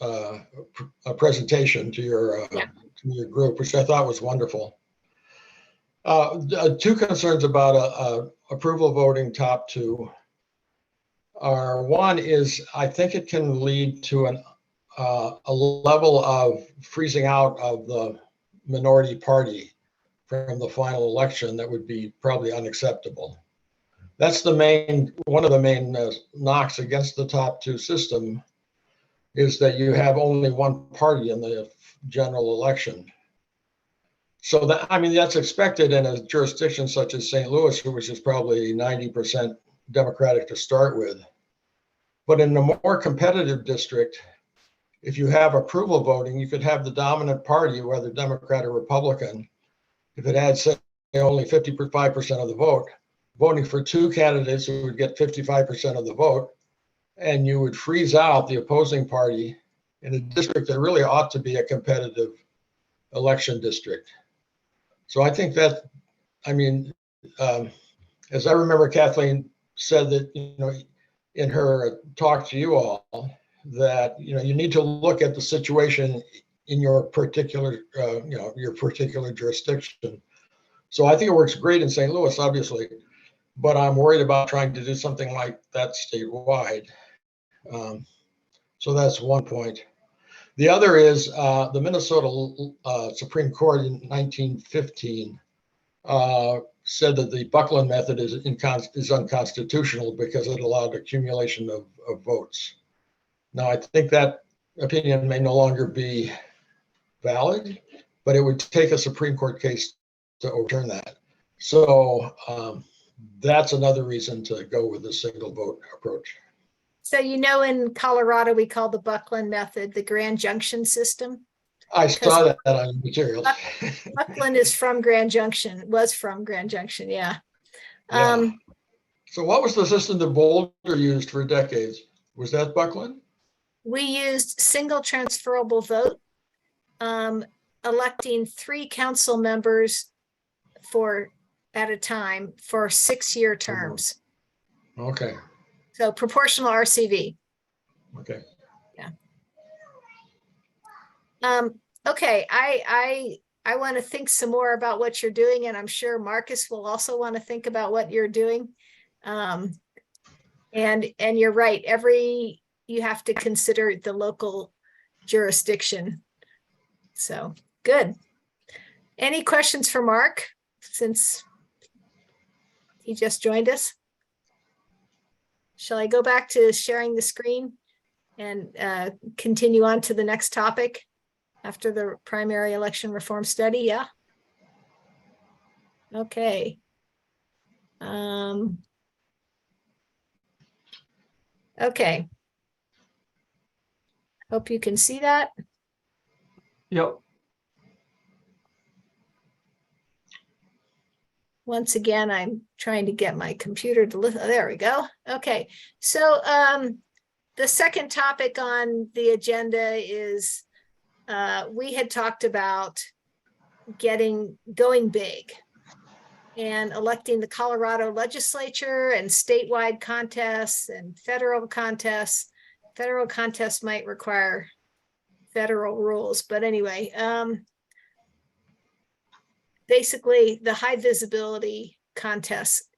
presentation to your group, which I thought was wonderful. Two concerns about approval voting top two are, one is I think it can lead to a level of freezing out of the minority party from the final election that would be probably unacceptable. That's one of the main knocks against the top two system, is that you have only one party in the general election. So that, I mean, that's expected in a jurisdiction such as St. Louis, which is probably 90% Democratic to start with. But in a more competitive district, if you have approval voting, you could have the dominant party, whether Democrat or Republican, if it had, say, only 55% of the vote, voting for two candidates who would get 55% of the vote, and you would freeze out the opposing party in a district that really ought to be a competitive election district. So I think that, I mean, as I remember, Kathleen said that, in her talk to you all, that, you need to look at the situation in your particular, your particular jurisdiction. So I think it works great in St. Louis, obviously, but I'm worried about trying to do something like that statewide. So that's one point. The other is the Minnesota Supreme Court in 1915 said that the Buckland method is unconstitutional because it allowed accumulation of votes. Now, I think that opinion may no longer be valid, but it would take a Supreme Court case to overturn that. So that's another reason to go with the single vote approach. So, in Colorado, we call the Buckland method the Grand Junction system. I saw that on the materials. Buckland is from Grand Junction, was from Grand Junction, yeah. Yeah. So what was the system that Boulder used for decades? Was that Buckland? We used single transferable vote, electing 3 council members at a time for 6-year terms. Okay. So proportional RCV. Okay. Okay, I want to think some more about what you're doing, and I'm sure Marcus will also want to think about what you're doing. And you're right, you have to consider the local jurisdiction. So good. Any questions for Mark since he just joined us? Shall I go back to sharing the screen and continue on to the next topic after the primary election reform study? Yeah. Okay. Okay. Hope you can see that. Yep. Once again, I'm trying to get my computer to listen. There we go. Okay. So the second topic on the agenda is we had talked about going big and electing the Colorado legislature and statewide contests and federal contests. Federal contests might require federal rules, but anyway, basically the high visibility contests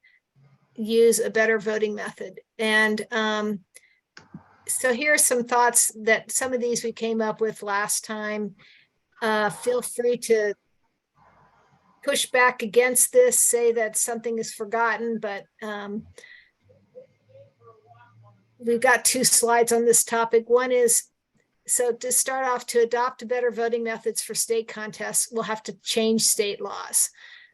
use a better voting method. And so here are some thoughts that some of these we came up with last time. Feel free to push back against this, say that something is forgotten, but we've got 2 slides on this topic. One is, so to start off, to adopt better voting methods for state contests, we'll have to change state laws.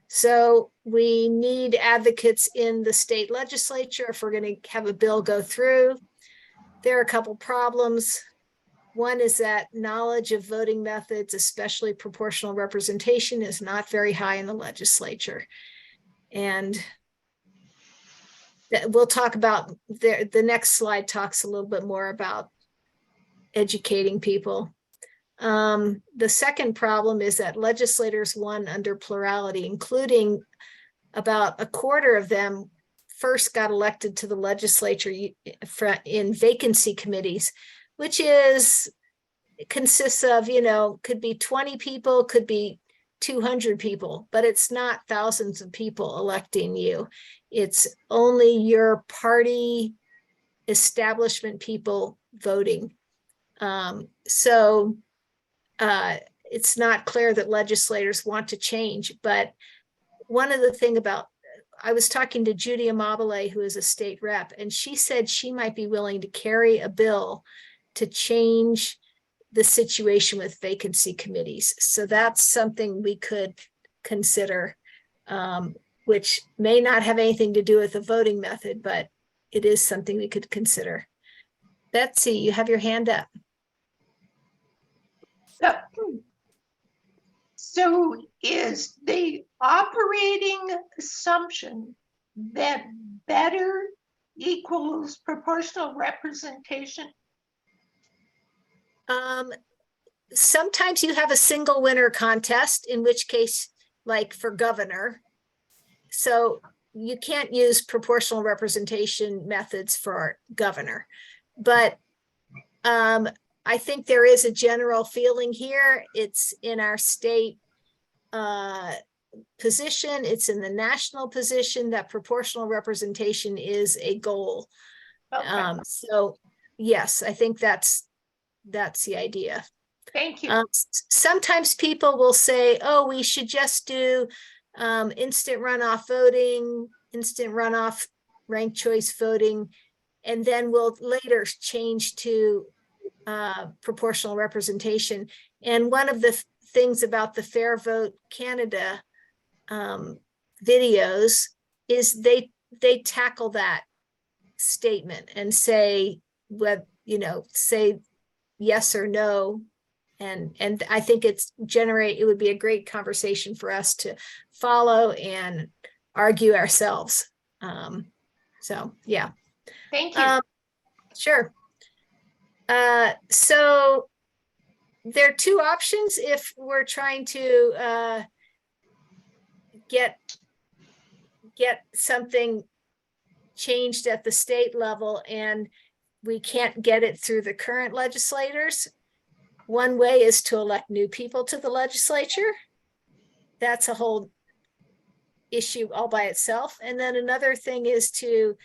So we need advocates in the state legislature if we're going to have a bill go through. There are a couple problems. One is that knowledge of voting methods, especially proportional representation, is not very high in the legislature. And we'll talk about, the next slide talks a little bit more about educating people. The second problem is that legislators won under plurality, including about a quarter of them first got elected to the legislature in vacancy committees, which consists of, could be 20 people, could be 200 people, but it's not thousands of people electing you. It's only your party establishment people voting. So it's not clear that legislators want to change, but one of the things I was talking to Judy Amabile, who is a state rep, and she said she might be willing to carry a bill to change the situation with vacancy committees. So that's something we could consider, which may not have anything to do with the voting method, but it is something we could consider. Betsy, you have your hand up. So is the operating assumption that better equals proportional representation? Sometimes you have a single winner contest, in which case, like for governor, so you can't use proportional representation methods for governor. But I think there is a general feeling here. It's in our state position, it's in the national position that proportional representation is a goal. Okay, So yes, I think that's the idea. thank you. Sometimes people will say, oh, we should just do instant runoff voting, instant runoff ranked choice voting, and then we'll later change to proportional representation. And one of the things about the Fair Vote Canada videos is they tackle that statement and say say yes or no, and I think it would be a great conversation for us to follow and argue ourselves. So yeah. Thank you. Sure. So there are two options if we're trying to get something changed at the state level and we can't get it through the current legislators. One way is to elect new people to the legislature. That's a whole issue all by itself. And then another thing is to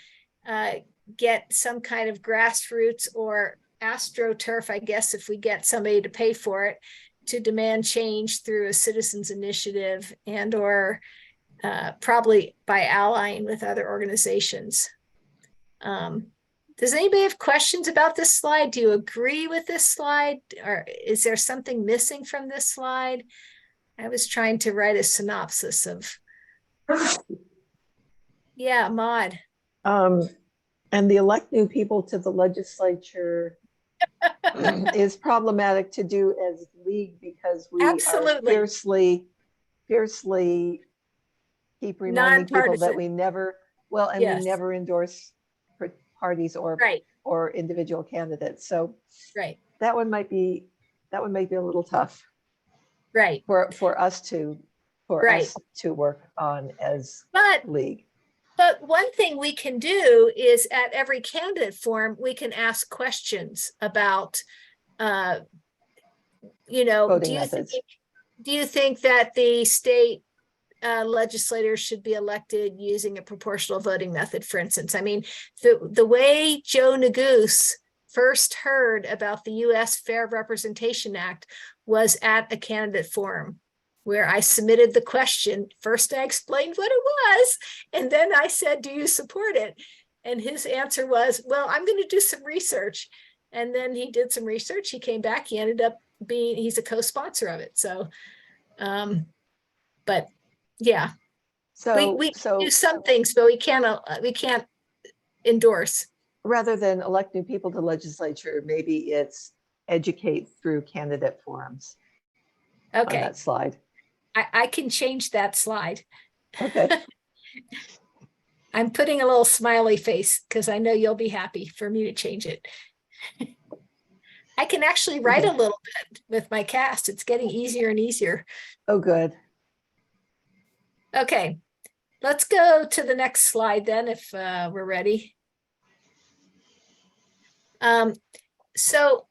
get some kind of grassroots or astroturf, I guess, if we get somebody to pay for it, to demand change through a citizens initiative and or probably by allying with other organizations. Does anybody have questions about this slide? Do you agree with this slide? Or is there something missing from this slide? I was trying to write a synopsis of. Yeah, Maud. And the elect new people to the legislature is problematic to do as league because we Absolutely. are fiercely keep reminding people that Nonpartisan. we never, we Yes. never endorse parties or Right, individual candidates. So right, that one might be a little tough right. for us to Right. work on as But league. one thing we can do is at every candidate forum, we can ask questions about, Voting methods. Do you think that the state legislators should be elected using a proportional voting method, for instance? I mean, the way Joe Neguse first heard about the U.S. Fair Representation Act was at a candidate forum, where I submitted the question. First, I explained what it was, and then I said, do you support it? And his answer was, well, I'm going to do some research. And then he did some research. He came back. He ended up he's a co-sponsor of it. So, but yeah, So we do some things, but we can't endorse. rather than elect new people to legislature, maybe it's educate through candidate forums on Okay, that slide. I can change that slide. Okay. I'm putting a little smiley face because I know you'll be happy for me to change it. I can actually write a little bit with my cast. It's getting easier and easier. Oh, good. Okay, let's go to the next slide then if we're ready. So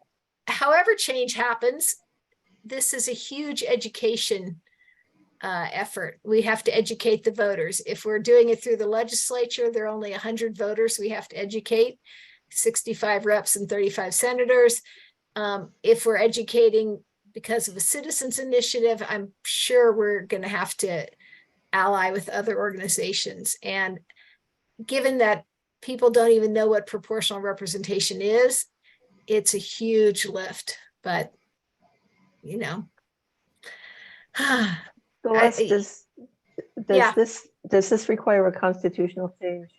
however change happens, this is a huge education effort. We have to educate the voters. If we're doing it through the legislature, there are only 100 voters we have to educate, 65 reps and 35 senators. If we're educating because of a citizens initiative, I'm sure we're going to have to ally with other organizations. And given that people don't even know what proportional representation is, it's a huge lift, but Celeste, yeah. does this require a constitutional change?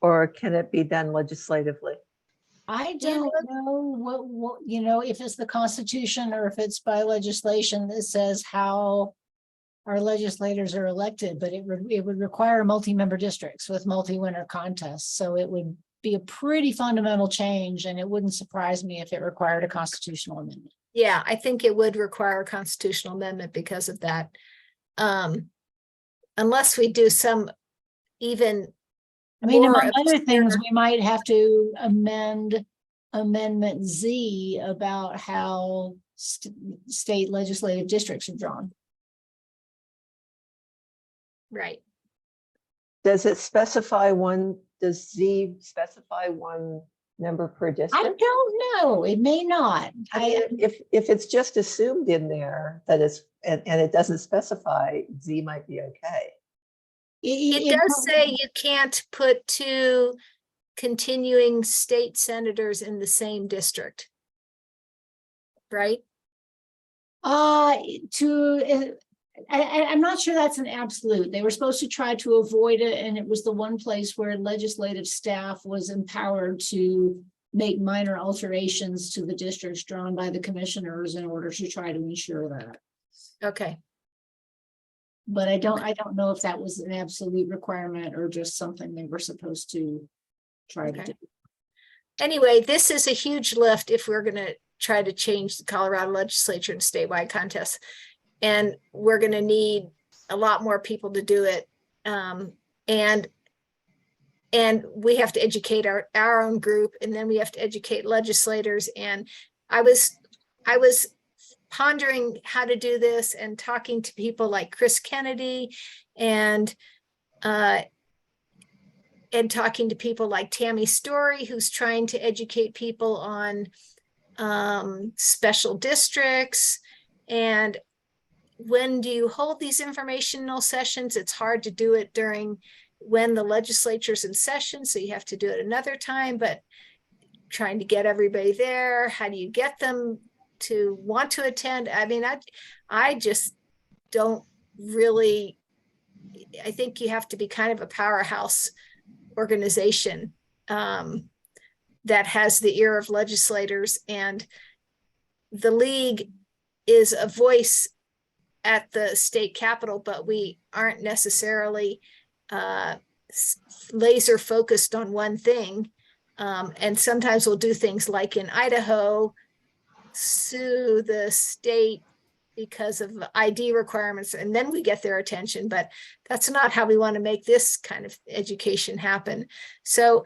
Or can it be done legislatively? I You don't know what, you know, if it's the Constitution or if it's by legislation that says how our legislators are elected, but it would require multi-member districts with multi-winner contests. So it would be a pretty fundamental change, and it wouldn't surprise me if it required a constitutional amendment. Yeah, I think it would require a constitutional amendment because of that. Unless we do some even. I mean, more among other things, obscure- we might have to amend Amendment Z about how state legislative districts are drawn. Right. Does it specify one, does Z specify one member per I district? don't know. It may not. I mean, if it's just assumed in there that it's, and it doesn't specify, Z might be okay. It does say you can't put two continuing state senators in the same district. Right? I'm not sure that's an absolute. They were supposed to try to avoid it, and it was the one place where legislative staff was empowered to make minor alterations to the districts drawn by the commissioners in order to try to ensure that. Okay. But I don't know if that was an absolute requirement or just something they were supposed to try to Okay. do. Anyway, this is a huge lift if we're going to try to change the Colorado legislature in statewide contests. And we're going to need a lot more people to do it. And we have to educate our own group, and then we have to educate legislators. And I was pondering how to do this and talking to people like Chris Kennedy and talking to people like Tammy Story, who's trying to educate people on special districts. And when do you hold these informational sessions? It's hard to do it during when the legislature's in session, so you have to do it another time, but trying to get everybody there, how do you get them to want to attend? I mean, I just don't really, I think you have to be kind of a powerhouse organization that has the ear of legislators, and the league is a voice at the state capitol, but we aren't necessarily laser focused on one thing. And sometimes we'll do things like in Idaho, sue the state because of ID requirements, and then we get their attention, but that's not how we want to make this kind of education happen. So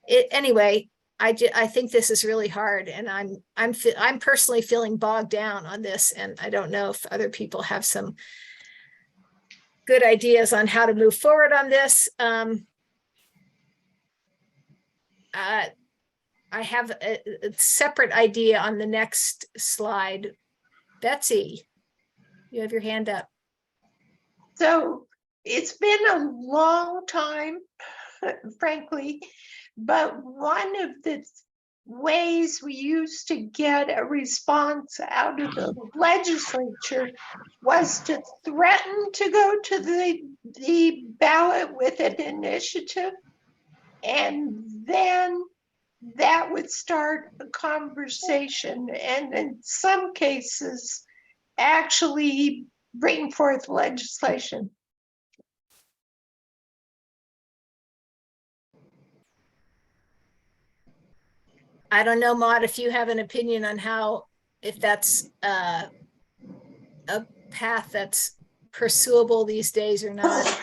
anyway, I think this is really hard, and I'm personally feeling bogged down on this, and I don't know if other people have some good ideas on how to move forward on this. I have a separate idea on the next slide. Betsy, you have your hand up. So it's been a long time, frankly, but one of the ways we used to get a response out of the legislature was to threaten to go to the ballot with an initiative, and then that would start a conversation, and in some cases actually bring forth legislation. I don't know, Maude, if you have an opinion on how, if that's a path that's pursuable these days or not.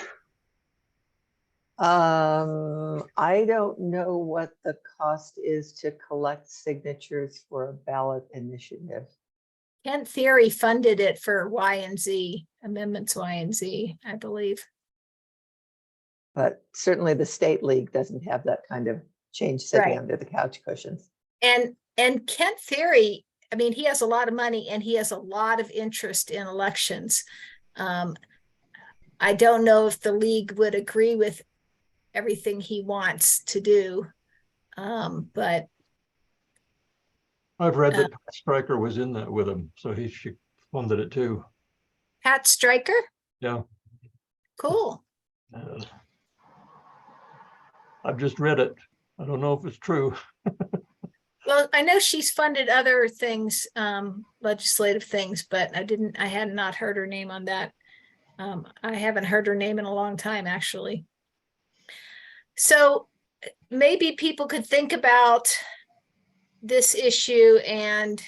I don't know what the cost is to collect signatures for a ballot initiative. Kent Theory funded it for Y and Z, amendments Y and Z, I believe. But certainly the state league doesn't have that kind of change sitting Right. under the couch cushions. And Kent Theory, I mean, he has a lot of money and he has a lot of interest in elections. I don't know if the league would agree with everything he wants to do, but I've read that Pat Stryker was in that with him, so she funded it too. Pat Stryker? Yeah. Cool. I've just read it. I don't know if it's true. Well, I know she's funded other things, legislative things, but I had not heard her name on that. I haven't heard her name in a long time, actually. So maybe people could think about this issue, and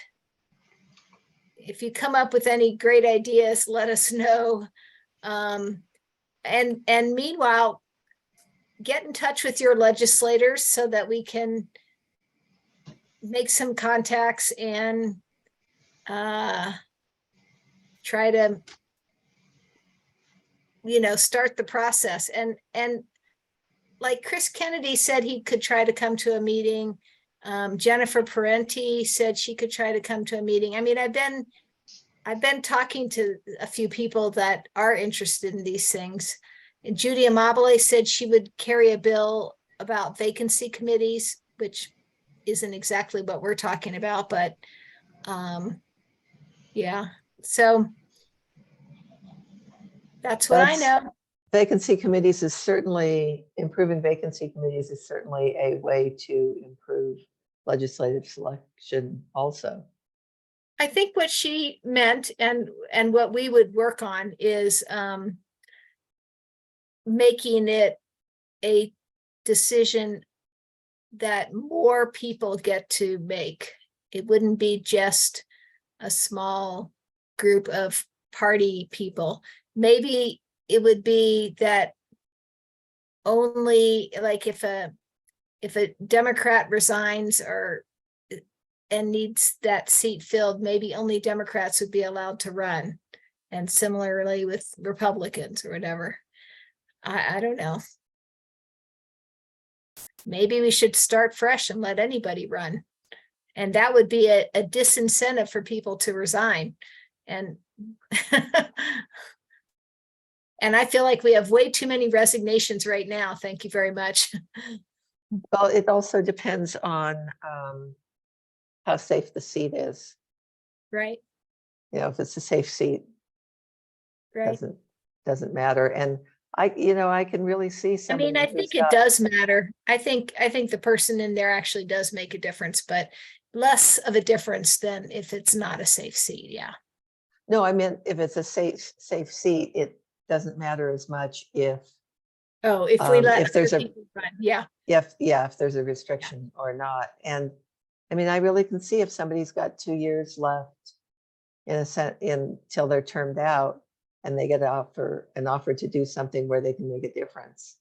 if you come up with any great ideas, let us know. And meanwhile, get in touch with your legislators so that we can make some contacts and try to, start the process. And like Chris Kennedy said, he could try to come to a meeting. Jennifer Parenti said she could try to come to a meeting. I mean, I've been talking to a few people that are interested in these things. And Judy Amabile said she would carry a bill about vacancy committees, which isn't exactly what we're talking about, but yeah, so that's what I know. Vacancy committees is certainly, improving vacancy committees is certainly a way to improve legislative selection also. I think what she meant and what we would work on is making it a decision that more people get to make. It wouldn't be just a small group of party people. Maybe it would be that only, like, if a Democrat resigns and needs that seat filled, maybe only Democrats would be allowed to run. And similarly with Republicans or whatever. I don't know. Maybe we should start fresh and let anybody run. And that would be a disincentive for people to resign. And and I feel like we have way too many resignations right now. Thank you very much. Well, it also depends on how safe the seat is. Right, If it's a safe seat, right. doesn't matter. And I can really see I somebody. mean, I who's think it got- does matter. I think the person in there actually does make a difference, but less of a difference than if it's not a safe seat. Yeah. No, I meant if it's a safe seat, it doesn't matter as much if Oh, if we let if there's other a- people run. Yeah. if there's a restriction or not. And I mean, I really can see if somebody's got 2 years left until they're termed out, and they get an offer to do something where they can make a difference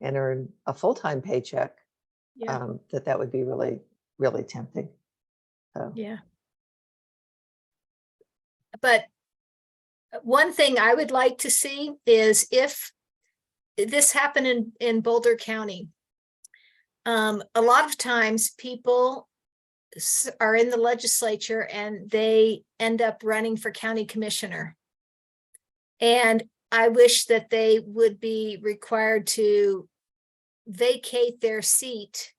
and earn a full-time paycheck, Yeah. that would be really, really tempting. So, Yeah. But one thing I would like to see is if this happened in Boulder County, a lot of times people are in the legislature and they end up running for county commissioner. And I wish that they would be required to vacate their seat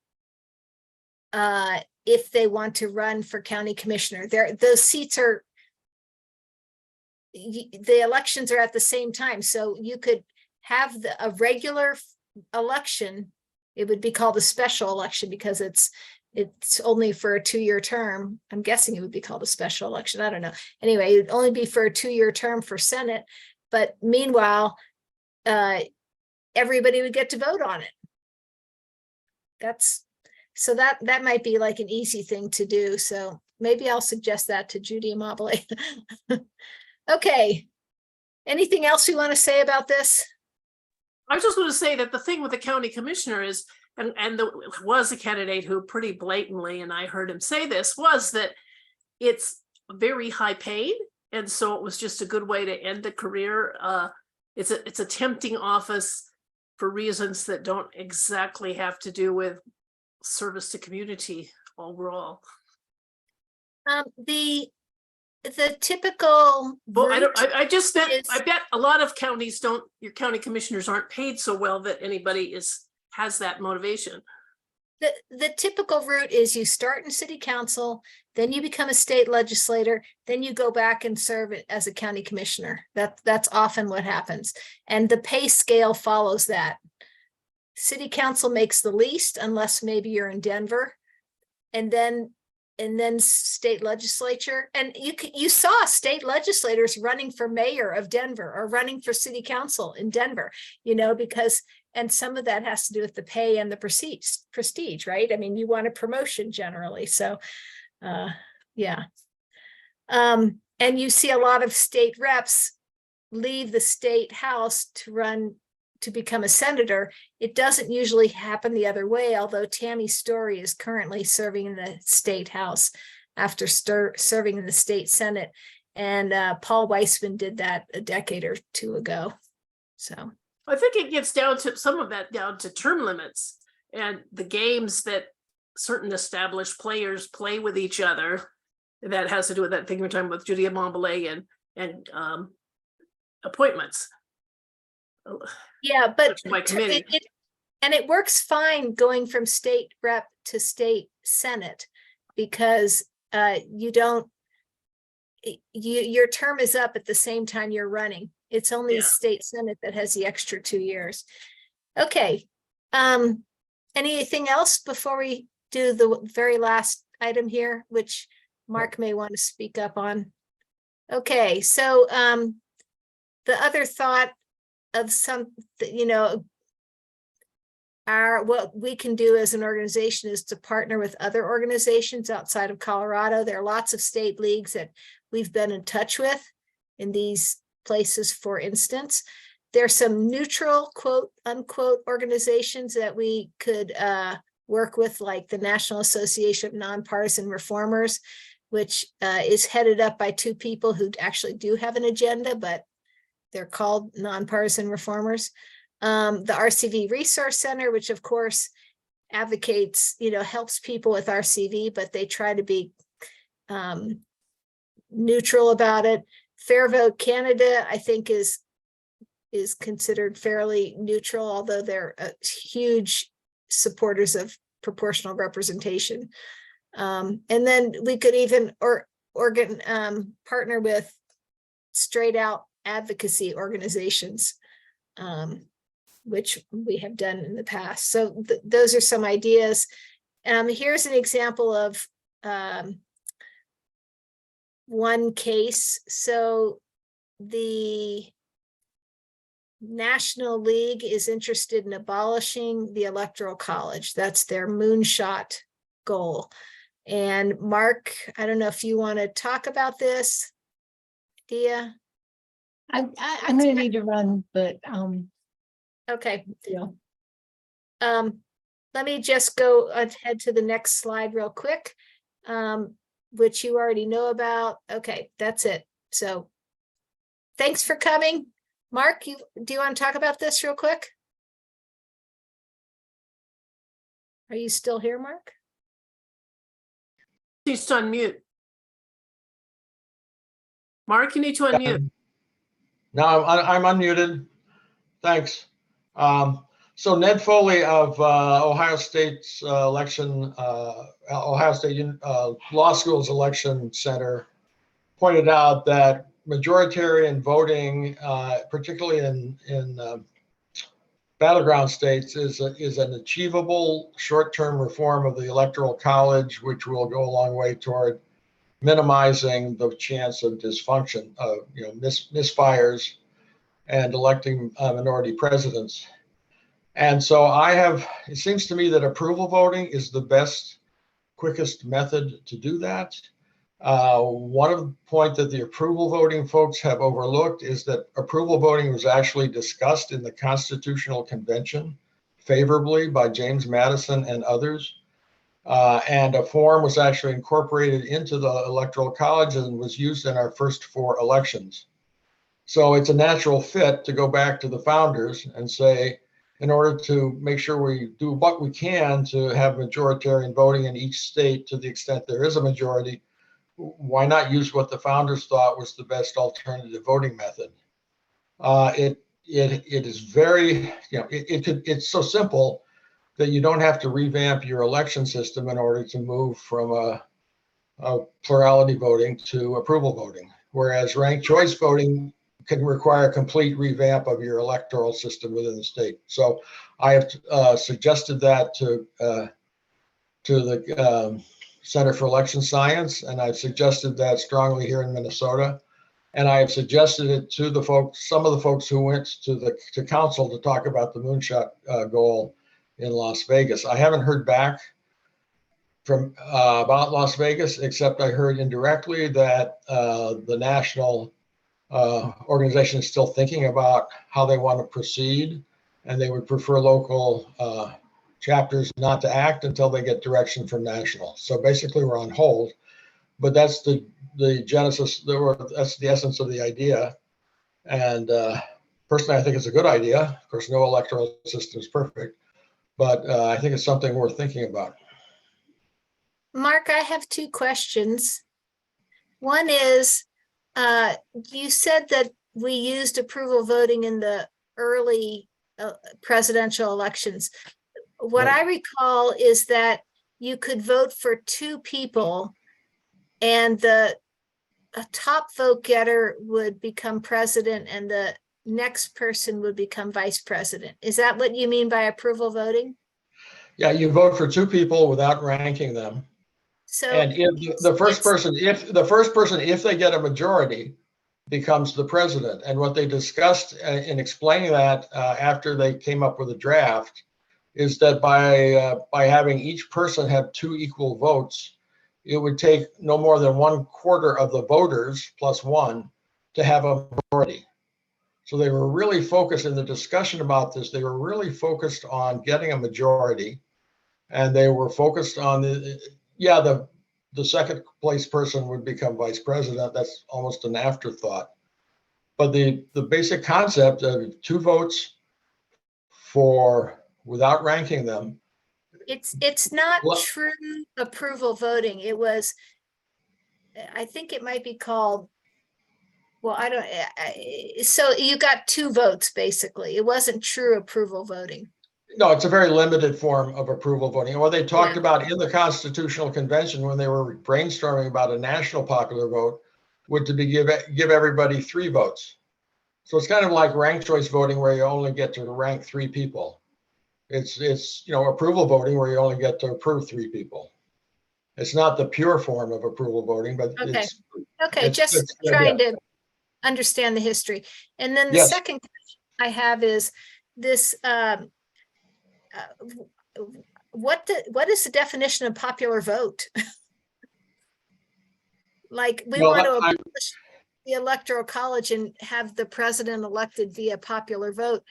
if they want to run for county commissioner. Those seats are, the elections are at the same time. So you could have a regular election. It would be called a special election because it's only for a 2-year term. I'm guessing it would be called a special election. I don't know. Anyway, it'd only be for a 2-year term for Senate. But meanwhile, everybody would get to vote on it. So that might be like an easy thing to do. So maybe I'll suggest that to Judy Amabile. Okay. Anything else you want to say about this? I was just going to say that the thing with the county commissioner is, and there was a candidate who pretty blatantly, and I heard him say this, was that it's very high paid. And so it was just a good way to end the career. It's a tempting office for reasons that don't exactly have to do with service to community overall. The typical. Well, route I just bet, is- I bet a lot of counties your county commissioners aren't paid so well that anybody has that motivation. The typical route is you start in city council, then you become a state legislator, then you go back and serve it as a county commissioner. That's often what happens. And the pay scale follows that. City council makes the least unless maybe you're in Denver. And then state legislature. And you saw state legislators running for mayor of Denver or running for city council in Denver, because and some of that has to do with the pay and the prestige, right? I mean, you want a promotion generally. So, yeah. And you see a lot of state reps leave the state house to become a senator. It doesn't usually happen the other way, although Tammy Story is currently serving in the state house after serving in the state Senate. And Paul Weissman did that a decade or two ago. So. I think it gets down to some of that down to term limits and the games that certain established players play with each other. That has to do with that thing we're talking about, Judy Montbellet and appointments. Yeah, but My committee. it works fine going from state rep to state senate because your term is up at the same time you're running. It's only the state senate that has the extra 2 years. Okay. Anything else before we do the very last item here, which Mark may want to speak up on? Okay, so the other thought of what we can do as an organization is to partner with other organizations outside of Colorado. There are lots of state leagues that we've been in touch with in these places. For instance, there's some neutral quote unquote organizations that we could work with, like the National Association of Nonpartisan Reformers, which is headed up by two people who actually do have an agenda, but they're called Nonpartisan Reformers. The RCV Resource Center, which of course advocates, helps people with RCV, but they try to be neutral about it. Fair Vote Canada, I think, is considered fairly neutral, although they're huge supporters of proportional representation. And then we could even partner with straight out advocacy organizations, which we have done in the past. So those are some ideas. Here's an example of one case. So the National League is interested in abolishing the Electoral College. That's their moonshot goal. And Mark, I don't know if you want to talk about this, Dia. I'm going to need to run, but okay. yeah. Let me just go ahead to the next slide real quick, which you already know about. Okay, that's it. So thanks for coming. Mark, do you want to talk about this real quick? Are you still here, Mark? He's to unmute. Mark, you need to unmute. No, I'm unmuted. Thanks. So Ned Foley of Ohio State's Ohio State Law School's Election Center pointed out that majoritarian voting, particularly in battleground states, is an achievable short-term reform of the Electoral College, which will go a long way toward minimizing the chance of dysfunction, misfires, and electing minority presidents. And so it seems to me that approval voting is the best, quickest method to do that. One of the points that the approval voting folks have overlooked is that approval voting was actually discussed in the Constitutional Convention favorably by James Madison and others. And a form was actually incorporated into the Electoral College and was used in our first 4 elections. So it's a natural fit to go back to the founders and say, in order to make sure we do what we can to have majoritarian voting in each state to the extent there is a majority, why not use what the founders thought was the best alternative voting method? It is very, it's so simple that you don't have to revamp your election system in order to move from a plurality voting to approval voting. Whereas ranked choice voting can require a complete revamp of your electoral system within the state. So I have suggested that to the Center for Election Science, and I've suggested that strongly here in Minnesota. And I have suggested it to the folks, some of the folks who went to council to talk about the moonshot goal in Las Vegas. I haven't heard back from about Las Vegas, except I heard indirectly that the national organization is still thinking about how they want to proceed, and they would prefer local chapters not to act until they get direction from national. So basically, we're on hold. But that's the genesis, that's the essence of the idea. And personally, I think it's a good idea. Of course, no electoral system is perfect, but I think it's something worth thinking about. Mark, I have two questions. One is, you said that we used approval voting in the early presidential elections. What Right. I recall is that you could vote for two people and a top vote getter would become president and the next person would become vice president. Is that what you mean by approval voting? Yeah, you vote for two people without ranking them. So And if the first person, if they get a majority, becomes the president. And what they discussed in explaining that after they came up with a draft is that by having each person have two equal votes, it would take no more than 1/4 of the voters plus one to have a majority. So they were really focused in the discussion about this. They were really focused on getting a majority, and they were focused on the second place person would become vice president. That's almost an afterthought. But the basic concept of two votes for without ranking them. it's not Well- true approval voting. It was, I think it might be called, well, I don't, so you got two votes, basically. It wasn't true approval voting. No, it's a very limited form of approval voting. And what they talked Yeah. about in the Constitutional Convention when they were brainstorming about a national popular vote would to be give everybody 3 votes. So it's kind of like ranked choice voting where you only get to rank 3 people. It's approval voting where you only get to approve 3 people. It's not the pure form of approval voting, but Okay. it's Okay, It's- just it's- yeah. trying to understand the history. And then the Yes. second question I have is this, what is the definition of popular vote? Like, we Well, want to I- abolish the electoral college and have the president elected via popular vote.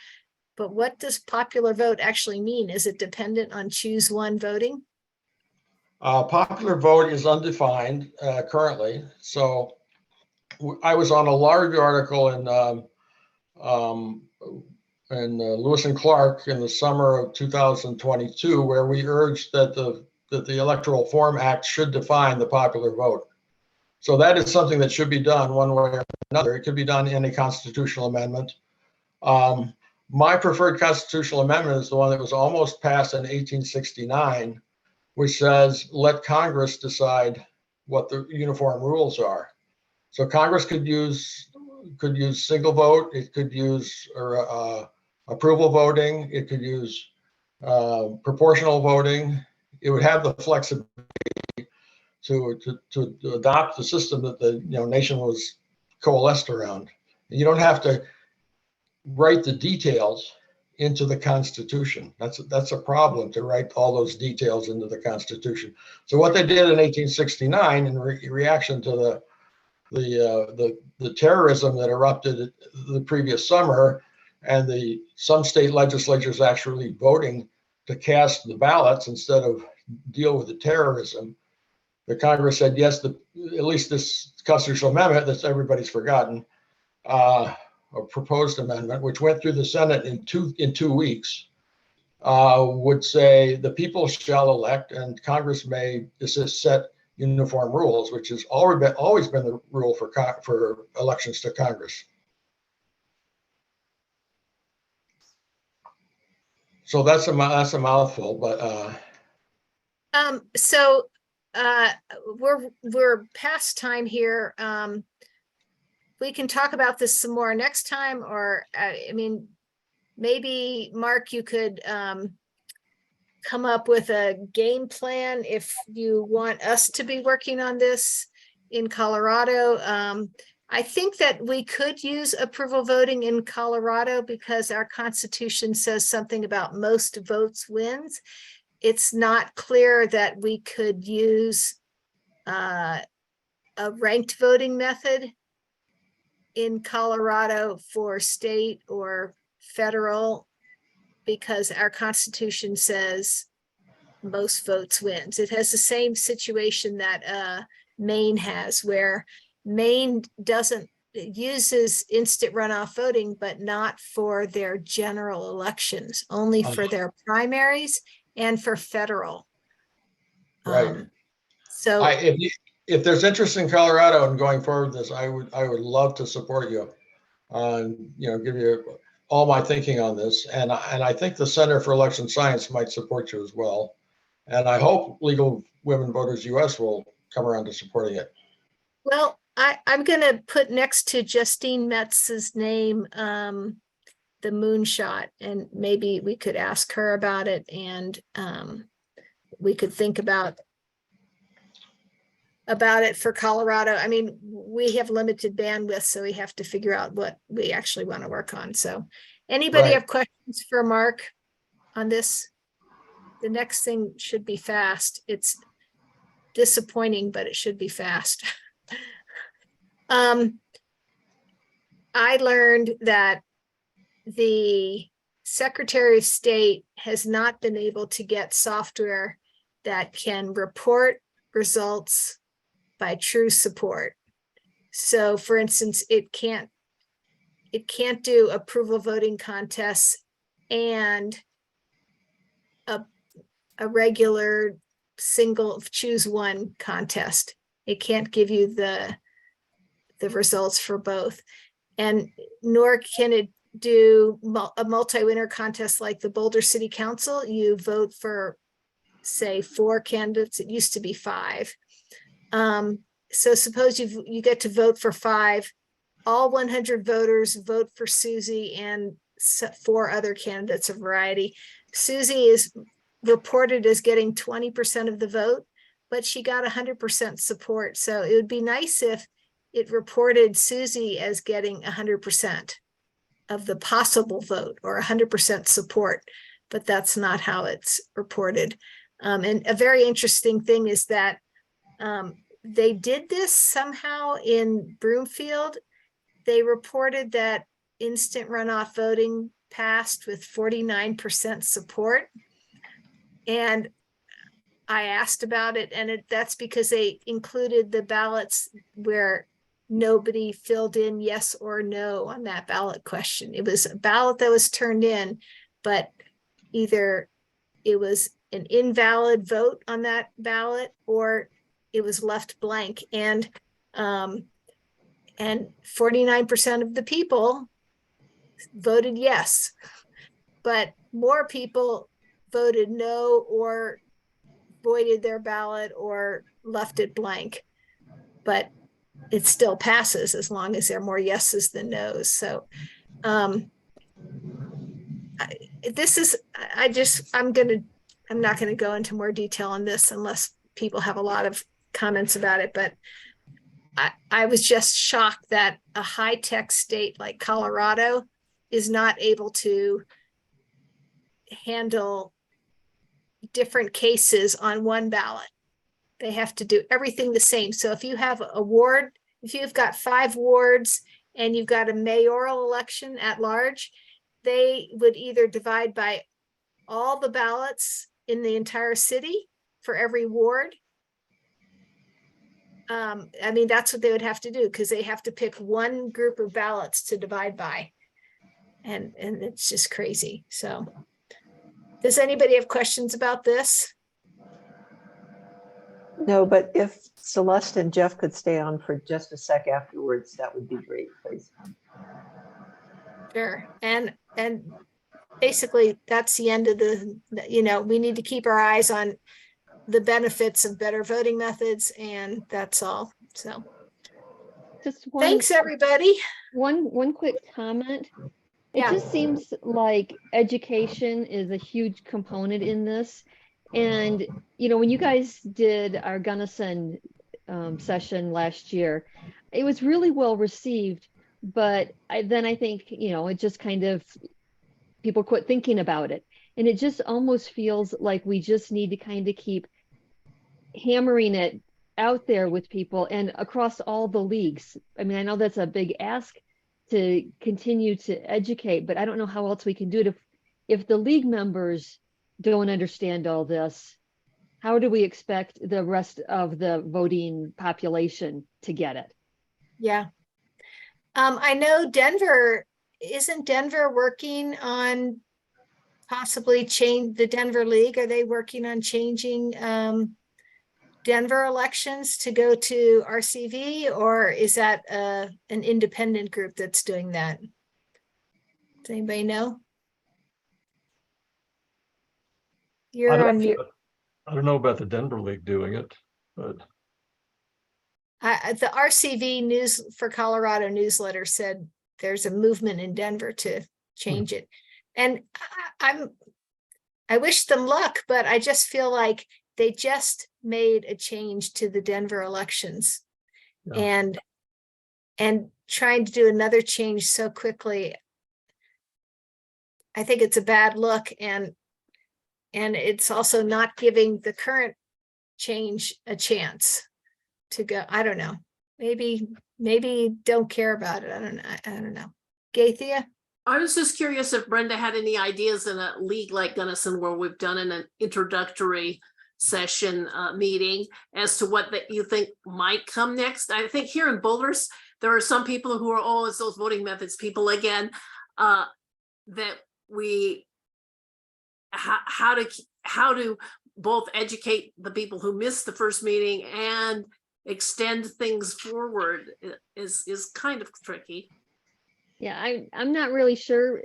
But what does popular vote actually mean? Is it dependent on choose one voting? Popular vote is undefined currently. So I was on a large article in Lewis and Clark in the summer of 2022, where we urged that the Electoral Reform Act should define the popular vote. So that is something that should be done one way or another. It could be done in a constitutional amendment. My preferred constitutional amendment is the one that was almost passed in 1869, which says, let Congress decide what the uniform rules are. So Congress could use single vote, it could use approval voting, it could use proportional voting. It would have the flexibility to adopt the system that the nation was coalesced around. You don't have to write the details into the Constitution. That's a problem, to write all those details into the Constitution. So what they did in 1869 in reaction to the terrorism that erupted the previous summer, and some state legislatures actually voting to cast the ballots instead of deal with the terrorism, the Congress said, yes, at least this constitutional amendment that everybody's forgotten, a proposed amendment, which went through the Senate in two weeks, would say the people shall elect and Congress may set uniform rules, which has always been the rule for elections to Congress. So that's that's a mouthful, but So, we're past time here. We can talk about this some more next time, or, I mean, maybe, Mark, you could, come up with a game plan if you want us to be working on this in Colorado. I think that we could use approval voting in Colorado because our constitution says something about most votes wins. It's not clear that we could use a ranked voting method in Colorado for state or federal, because our constitution says most votes wins. It has the same situation that Maine has, where Maine uses instant runoff voting, but not for their general elections, only for their primaries and for federal. right. So If there's interest in Colorado and going forward with this, I would love to support you on, give you all my thinking on this. And I think the Center for Election Science might support you as well. And I hope Legal Women Voters US will come around to supporting it. well, I'm going to put next to Justine Metz's name, the moonshot, and maybe we could ask her about it, and we could think about it for Colorado. I mean, we have limited bandwidth, so we have to figure out what we actually want to work on. So anybody Right. have questions for Mark on this? The next thing should be fast. It's disappointing, but it should be fast. I learned that the Secretary of State has not been able to get software that can report results by true support. So for instance, it can't do approval voting contests and a regular single choose one contest. It can't give you the results for both. And nor can it do a multi-winner contest like the Boulder City Council. You vote for, say, 4 candidates. It used to be 5. So suppose you get to vote for 5, all 100 voters vote for Susie and 4 other candidates of variety. Susie is reported as getting 20% of the vote, but she got 100% support. So it would be nice if it reported Susie as getting 100% of the possible vote or 100% support, but that's not how it's reported. And a very interesting thing is that they did this somehow in Broomfield. They reported that instant runoff voting passed with 49% support. And I asked about it, and that's because they included the ballots where nobody filled in yes or no on that ballot question. It was a ballot that was turned in, but either it was an invalid vote on that ballot or it was left blank. And 49% of the people voted yes, but more people voted no or voided their ballot or left it blank. But it still passes as long as there are more yeses than nos. So I'm not going to go into more detail on this unless people have a lot of comments about it, but I was just shocked that a high-tech state like Colorado is not able to handle different cases on one ballot. They have to do everything the same. So if you have a ward, if you've got 5 wards and you've got a mayoral election at large, they would either divide by all the ballots in the entire city for every ward. I mean, that's what they would have to do because they have to pick one group of ballots to divide by. And it's just crazy. So does anybody have questions about this? No, but if Celeste and Jeff could stay on for just a sec afterwards, that would be great, please. Sure. And basically, that's the end of we need to keep our eyes on the benefits of better voting methods, and that's all. So Just one, thanks, everybody. one quick comment. It Yeah. just seems like education is a huge component in this. And, when you guys did our Gunnison session last year, it was really well received. But then I think, it just kind of, people quit thinking about it. And it just almost feels like we just need to kind of keep hammering it out there with people and across all the leagues. I mean, I know that's a big ask to continue to educate, but I don't know how else we can do it. If the league members don't understand all this, how do we expect the rest of the voting population to get it? Yeah. I know isn't Denver working on possibly change the Denver League? Are they working on changing Denver elections to go to RCV, or is that an independent group that's doing that? Does anybody know? You're on mute. I don't know about the Denver League doing it, but The RCV News for Colorado newsletter said there's a movement in Denver to change it. And I wish them luck, but I just feel like they just made a change to the Denver elections. Yeah. And trying to do another change so quickly, I think it's a bad look, and it's also not giving the current change a chance to go. I don't know. Maybe don't care about it. I don't know. Gaithia? I was just curious if Brenda had any ideas in a league like Gunnison where we've done an introductory session meeting as to what that you think might come next. I think here in Boulders, there are some people who are, oh, it's those voting methods people again, that we, how to both educate the people who missed the first meeting and extend things forward is kind of tricky. Yeah, I'm not really sure.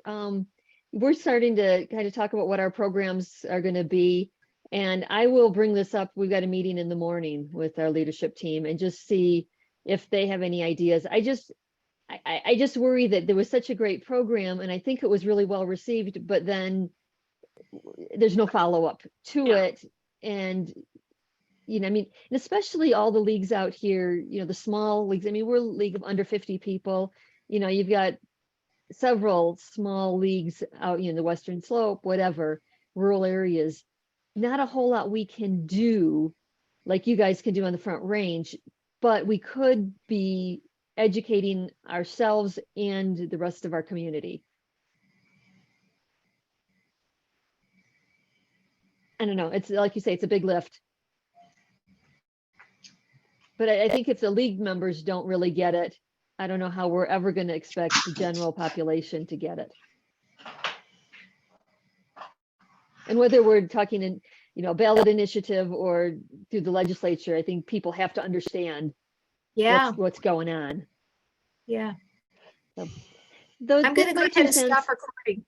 We're starting to kind of talk about what our programs are going to be. And I will bring this up. We've got a meeting in the morning with our leadership team and just see if they have any ideas. I just worry that there was such a great program and I think it was really well received, but then there's no follow-up to it. And, I mean, and especially all the leagues out here, the small leagues. I mean, we're a league of under 50 people. You've got several small leagues out in the Western Slope, whatever, rural areas. Not a whole lot we can do like you guys can do on the Front Range, but we could be educating ourselves and the rest of our community. I don't know. It's like you say, it's a big lift. But I think if the league members don't really get it, I don't know how we're ever going to expect the general population to get it. And whether we're talking in, a ballot initiative or through the legislature, I think people have to understand what's going on. Yeah. So, I'm going to go ahead and stop recording.